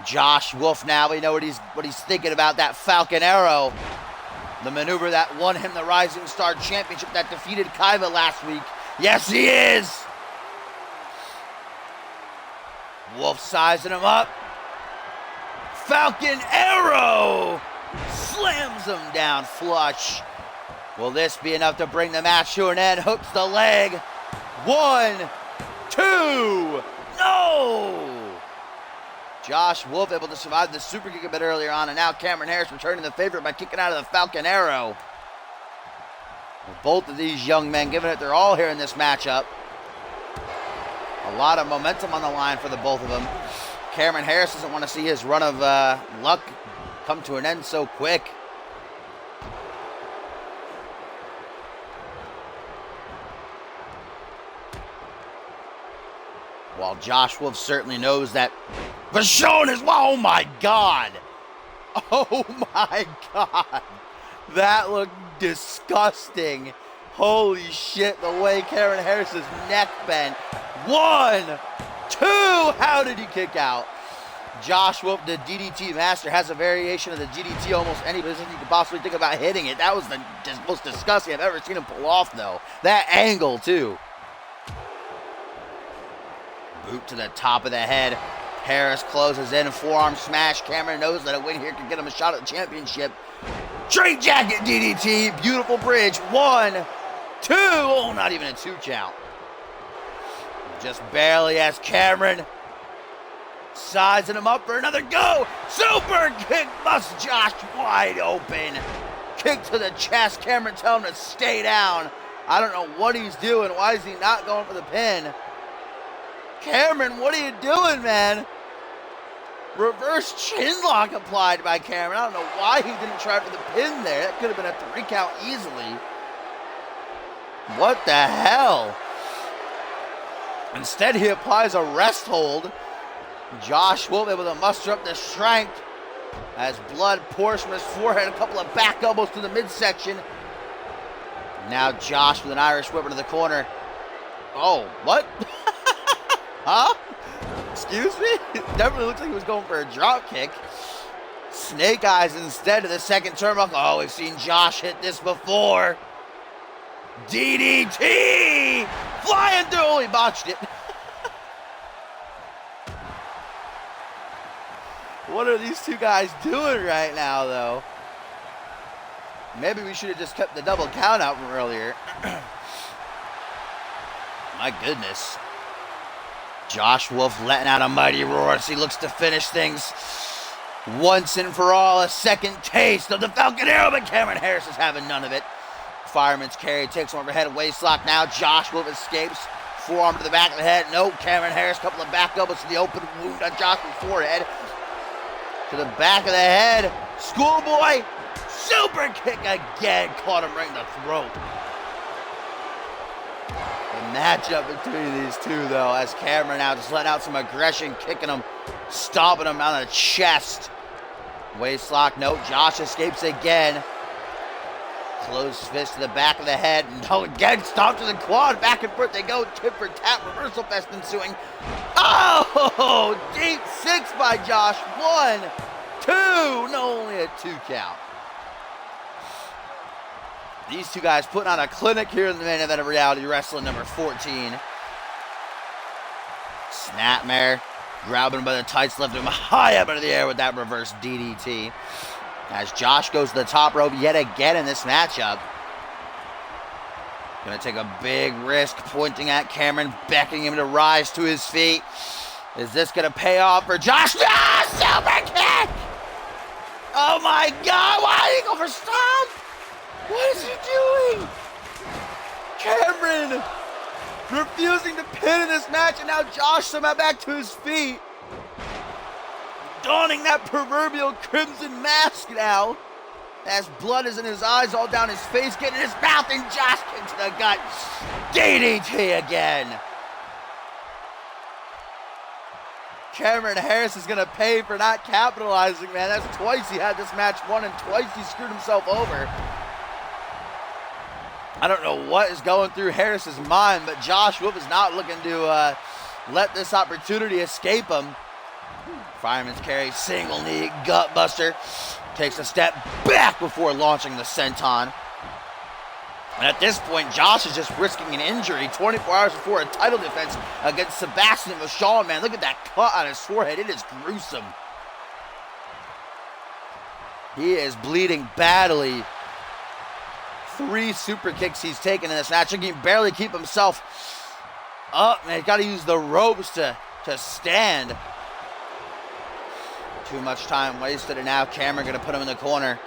Josh Wolf now, we know what he's thinking about. That Falcon Arrow. The maneuver that won him the Rising Star Championship that defeated Kaiva last week. Yes, he is. Wolf sizing him up. Falcon Arrow slams him down flush. Will this be enough to bring the match to an end? Hooks the leg. 1, 2, no! Josh Wolf able to survive the super kick a bit earlier on, and now Cameron Harris returning the favor by kicking out of the Falcon Arrow. Well, both of these young men giving it their all here in this matchup. A lot of momentum on the line for the both of them. Cameron Harris doesn't want to see his run of luck come to an end so quick. While Josh Wolf certainly knows that Vachon is, oh my God. Oh my God. That looked disgusting. Holy shit, the way Cameron Harris's neck bent. 1, 2, how did he kick out? Josh Wolf, the DDT master, has a variation of the DDT almost any position you could possibly think about hitting it. That was the most disgusting I've ever seen him pull off, though. That angle, too. Boot to the top of the head. Harris closes in, forearm smash. Cameron knows that a win here could get him a shot at the championship. Straight jacket DDT, beautiful bridge. 1, 2, oh, not even a 2 count. Just barely as Cameron sizing him up for another go. Super kick busts Josh wide open. Kick to the chest. Cameron telling him to stay down. I don't know what he's doing. Why is he not going for the pin? Cameron, what are you doing, man? Reverse chin lock applied by Cameron. I don't know why he didn't try for the pin there. That could have been a 3 count easily. What the hell? Instead, he applies a rest hold. Josh Wolf able to muster up the strength as blood pours from his forehead. A couple of back elbows to the midsection. Now Josh with an Irish whip into the corner. Oh, what? Huh? Excuse me? It definitely looks like he was going for a drop kick. Snake Eyes instead to the second turnbuckle. Oh, we've seen Josh hit this before. DDT! Flying through. Oh, he botched it. What are these two guys doing right now, though? Maybe we should have just kept the double count out from earlier. My goodness. Josh Wolf letting out a mighty roar as he looks to finish things once and for all. A second taste of the Falcon Arrow, but Cameron Harris is having none of it. Fireman's carry takes him overhead, waistlock now. Josh Wolf escapes. Forearm to the back of the head. No, Cameron Harris, couple of back elbows to the open wound on Josh's forehead. To the back of the head. Schoolboy, super kick again. Caught him right in the throat. The matchup between these two, though, as Cameron now just letting out some aggression, kicking him, stomping him on the chest. Waistlock, no, Josh escapes again. Closed fist to the back of the head. No, again, stomp to the quad. Back and forth they go. Tip for tap. Reversal fest ensuing. Oh, deep six by Josh. 1, 2. No, only a 2 count. These two guys putting on a clinic here in the main event of Reality Wrestling number 14. Snapmare grabbing him by the tights, lifting him high up into the air with that reverse DDT. As Josh goes to the top rope yet again in this matchup. Gonna take a big risk, pointing at Cameron, beckoning him to rise to his feet. Is this gonna pay off for Josh? Ah, super kick! Oh my God, why did he go for stomp? What is he doing? Cameron refusing to pin in this match, and now Josh somehow back to his feet. Donning that proverbial crimson mask now. As blood is in his eyes, all down his face, getting in his mouth, and Josh kicks the gut. DDT again. Cameron Harris is going to pay for not capitalizing, man. That's twice he had this match won, and twice he screwed himself over. I don't know what is going through Harris's mind, but Josh Wolf is not looking to let this opportunity escape him. Fireman's carry, single knee, gut buster. Takes a step back before launching the senton. And at this point, Josh is just risking an injury 24 hours before a title defense against Sebastian Vachon, man. Look at that cut on his forehead. It is gruesome. He is bleeding badly. 3 super kicks he's taken in this match. He can barely keep himself up, man. He's got to use the ropes to stand. Too much time wasted, and now Cameron gonna put him in the corner.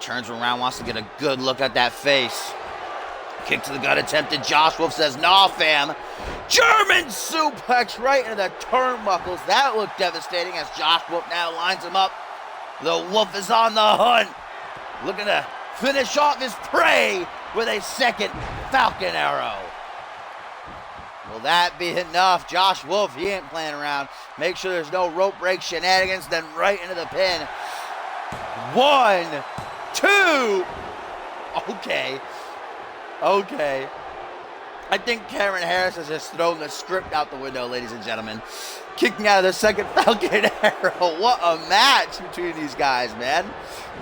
Turns around, wants to get a good look at that face. Kick to the gut attempted. Josh Wolf says, "Nah, fam." German suplex right into the turnbuckles. That looked devastating as Josh Wolf now lines him up. The Wolf is on the hunt, looking to finish off his prey with a second Falcon Arrow. Will that be enough? Josh Wolf, he ain't playing around. Make sure there's no rope break shenanigans, then right into the pin. 1, 2. Okay. I think Cameron Harris has just thrown the script out the window, ladies and gentlemen. Kicking out of the second Falcon Arrow. What a match between these guys, man.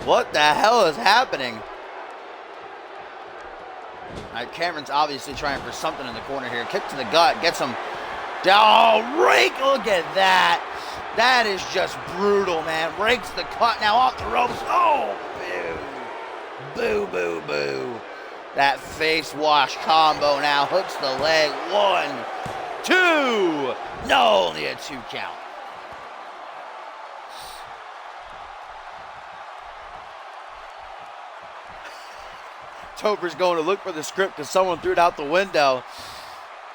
What the hell is happening? All right, Cameron's obviously trying for something in the corner here. Kick to the gut, gets him down. Oh, rake, look at that. That is just brutal, man. Rakes the cut now off the ropes. Oh, boo. Boo, boo, boo. That face wash combo now hooks the leg. 1, 2. No, only a 2 count. Toper's going to look for the script because someone threw it out the window.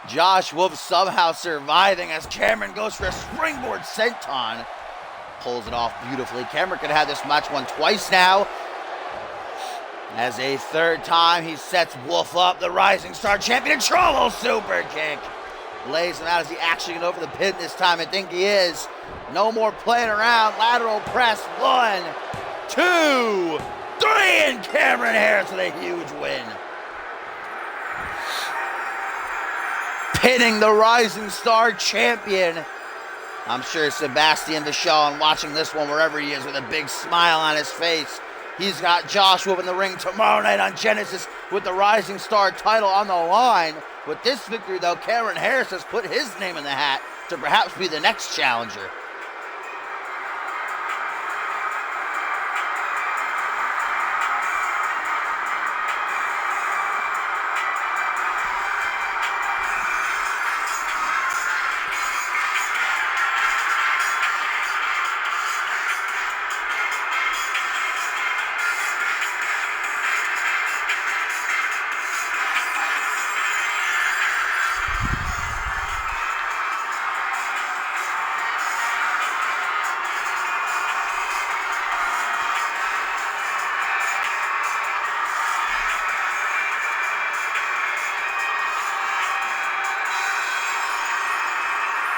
Josh Wolf somehow surviving as Cameron goes for a springboard senton. Pulls it off beautifully. Cameron could have this match won twice now. As a third time, he sets Wolf up, the Rising Star Champion. Trouble super kick. Lays him out. Is he actually going over the pin this time? I think he is. No more playing around. Lateral press. 1, 2, 3, and Cameron Harris with a huge win. Pinning the Rising Star champion. I'm sure Sebastian Vachon watching this one wherever he is with a big smile on his face. He's got Josh Wolf in the ring tomorrow night on Genesis with the Rising Star title on the line. With this victory, though, Cameron Harris has put his name in the hat to perhaps be the next challenger.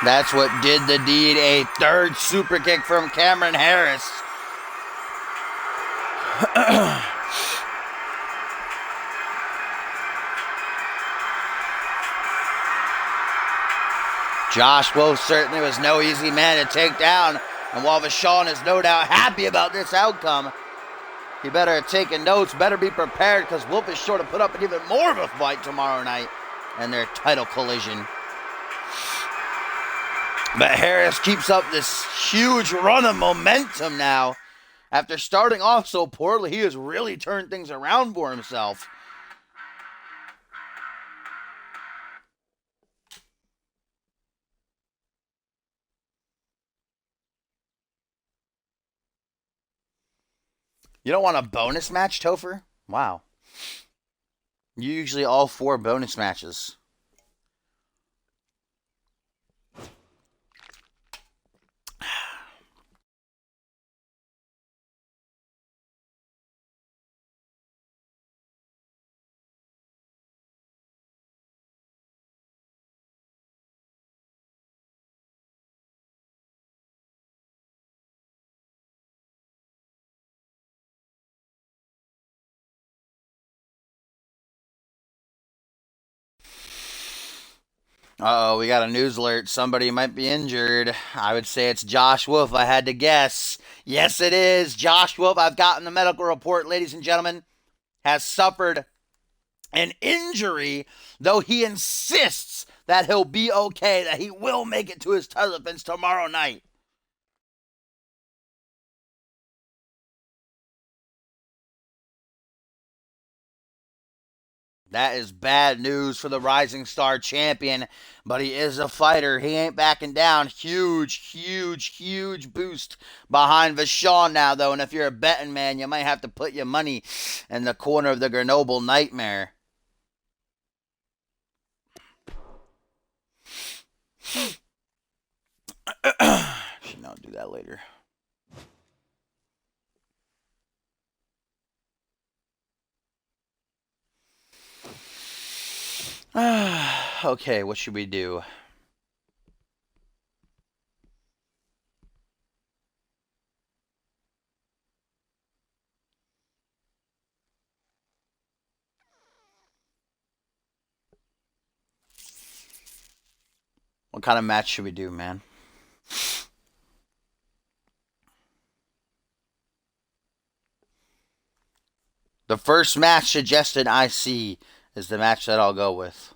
That's what did the deed. A third super kick from Cameron Harris. Josh Wolf certainly was no easy man to take down. And while Vachon is no doubt happy about this outcome, he better have taken notes, better be prepared, because Wolf is sure to put up an even more of a fight tomorrow night in their title collision. But Harris keeps up this huge run of momentum now. After starting off so poorly, he has really turned things around for himself. You don't want a bonus match, Topher? Wow. Usually all 4 bonus matches. Uh-oh, we got a news alert. Somebody might be injured. I would say it's Josh Wolf, if I had to guess. Yes, it is. Josh Wolf, I've gotten the medical report, ladies and gentlemen, has suffered an injury, though he insists that he'll be okay, that he will make it to his title defense tomorrow night. That is bad news for the Rising Star champion, but he is a fighter. He ain't backing down. Huge boost behind Vachon now, though. And if you're a betting man, you might have to put your money in the corner of the Grenoble Nightmare. Should not do that later. Okay, what should we do? What kind of match should we do, man? The first match suggested I see is the match that I'll go with.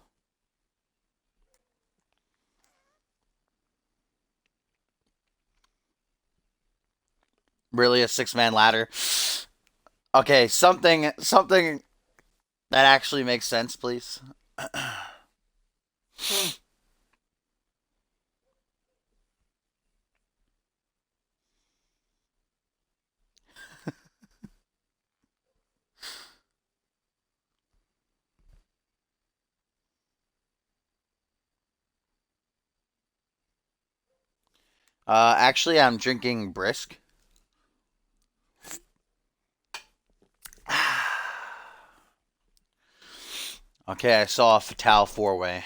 Really, a 6-man ladder? Okay, something that actually makes sense, please. Actually, I'm drinking brisk. Okay, I saw a Fatal 4-way.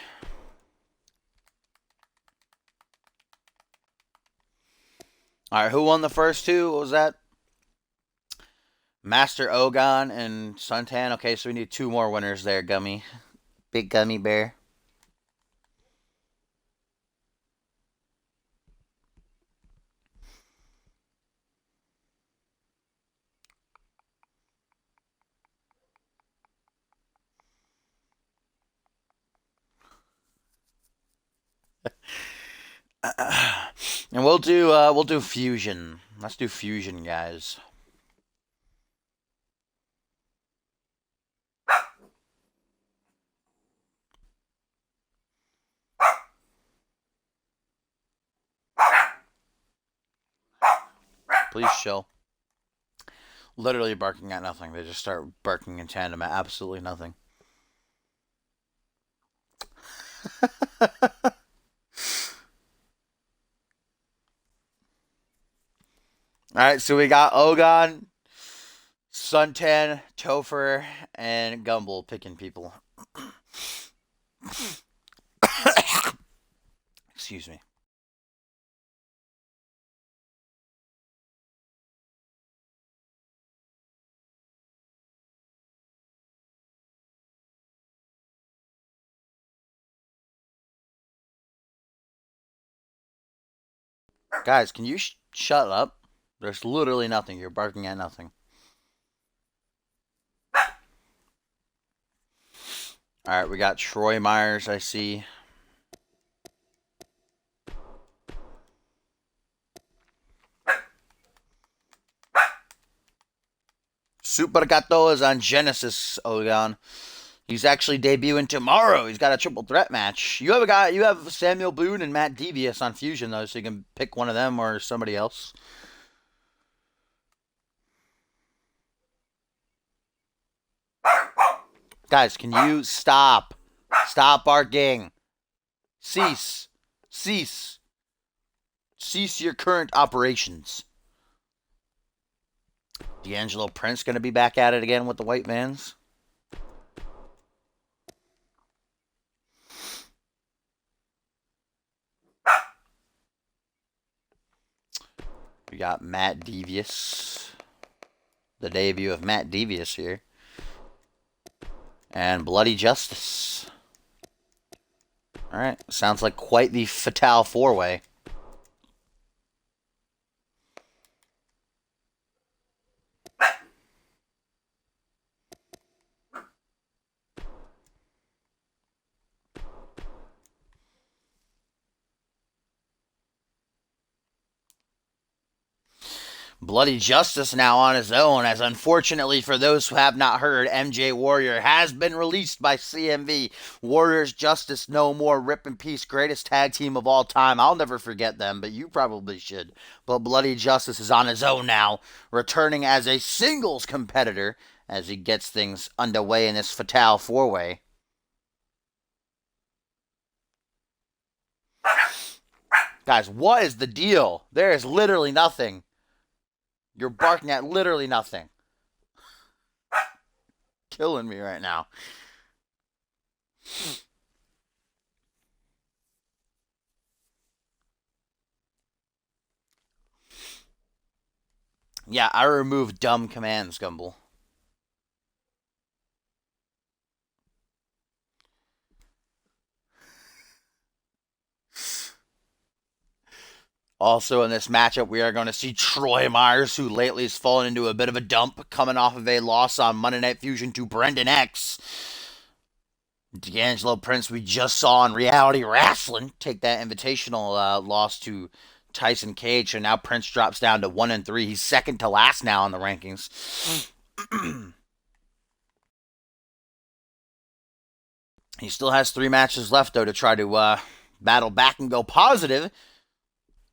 All right, who won the first two? What was that? Master Ogon and Suntan. Okay, so we need two more winners there, Gummy. Big Gummy Bear. And we'll do fusion. Let's do fusion, guys. Please chill. Literally barking at nothing. They just start barking in tandem at absolutely nothing. All right, so we got Ogon, Suntan, Topher, and Gumble picking people. Excuse me. Guys, can you shut up? There's literally nothing. You're barking at nothing. All right, we got Troy Myers, I see. Super Gato is on Genesis, Ogon. He's actually debuting tomorrow. He's got a triple threat match. You have Samuel Boone and Matt Devious on Fusion though, so you can pick one of them or somebody else. Guys, can you stop? Stop barking. Cease. Cease. Cease your current operations. D'Angelo Prince gonna be back at it again with the White Vans. We got Matt Devious. The debut of Matt Devious here. And Bloody Justice. Alright, sounds like quite the Fatal 4-way. Bloody Justice now on his own, as unfortunately for those who have not heard, MJ Warrior has been released by CMV. Warriors Justice No More, Rip in Peace, greatest tag team of all time. I'll never forget them, but you probably should. But Bloody Justice is on his own now, returning as a singles competitor as he gets things underway in this Fatal 4-way. Guys, what is the deal? There is literally nothing. You're barking at literally nothing. Killing me right now. Yeah, I removed dumb commands, Gumble. Also in this matchup, we are going to see Troy Myers, who lately has fallen into a bit of a dump, coming off of a loss on Monday Night Fusion to Brendan X. D'Angelo Prince, we just saw in Reality Wrasslin take that invitational loss to Tyson Cage, so now Prince drops down to 1-3. He's second to last now in the rankings. He still has 3 matches left, though, to try to battle back and go positive.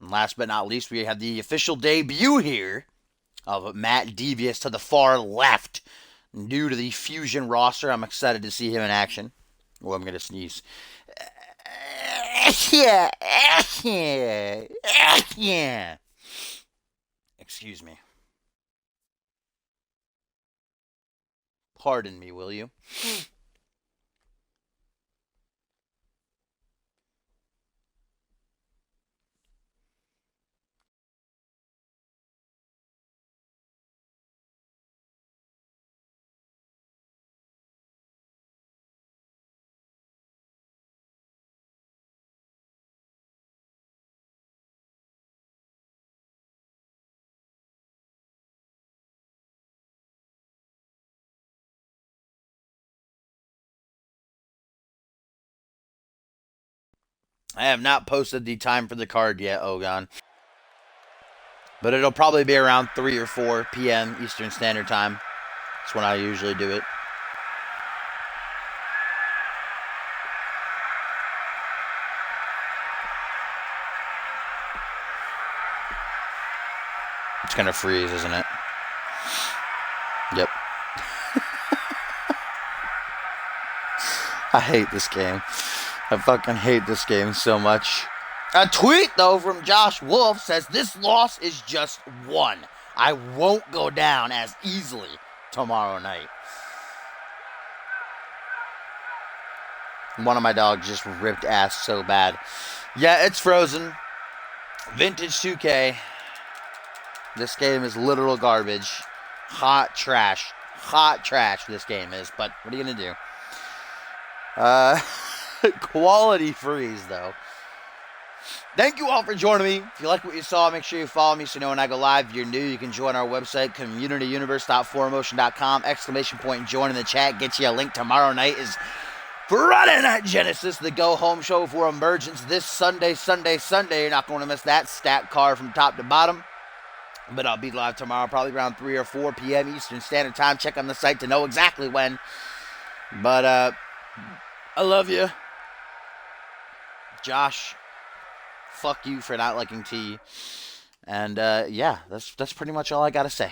And last but not least, we have the official debut here of Matt Devious to the far left. Due to the Fusion roster, I'm excited to see him in action. Oh, I'm going to sneeze. Yeah. Excuse me. Pardon me, will you? I have not posted the time for the card yet, Ogon. But it'll probably be around 3 or 4 p.m. Eastern Standard Time. That's when I usually do it. It's going to freeze, isn't it? Yep. I hate this game. I fucking hate this game so much. A tweet, though, from Josh Wolf says, this loss is just one. I won't go down as easily tomorrow night. One of my dogs just ripped ass so bad. Yeah, it's frozen. Vintage 2K. This game is literal garbage. Hot trash. Hot trash this game is, but what are you going to do? Quality freeze, though. Thank you all for joining me. If you like what you saw, make sure you follow me so you know when I go live. If you're new, you can join our website, communityuniverse.4motion.com. Exclamation point, join in the chat. Get you a link. Tomorrow night is Friday Night Genesis, the go-home show for Emergence. This Sunday. You're not going to miss that stat card from top to bottom. But I'll be live tomorrow, probably around 3 or 4 p.m. Eastern Standard Time. Check on the site to know exactly when. But, I love you. Josh, fuck you for not liking tea. And, yeah, that's pretty much all I gotta say.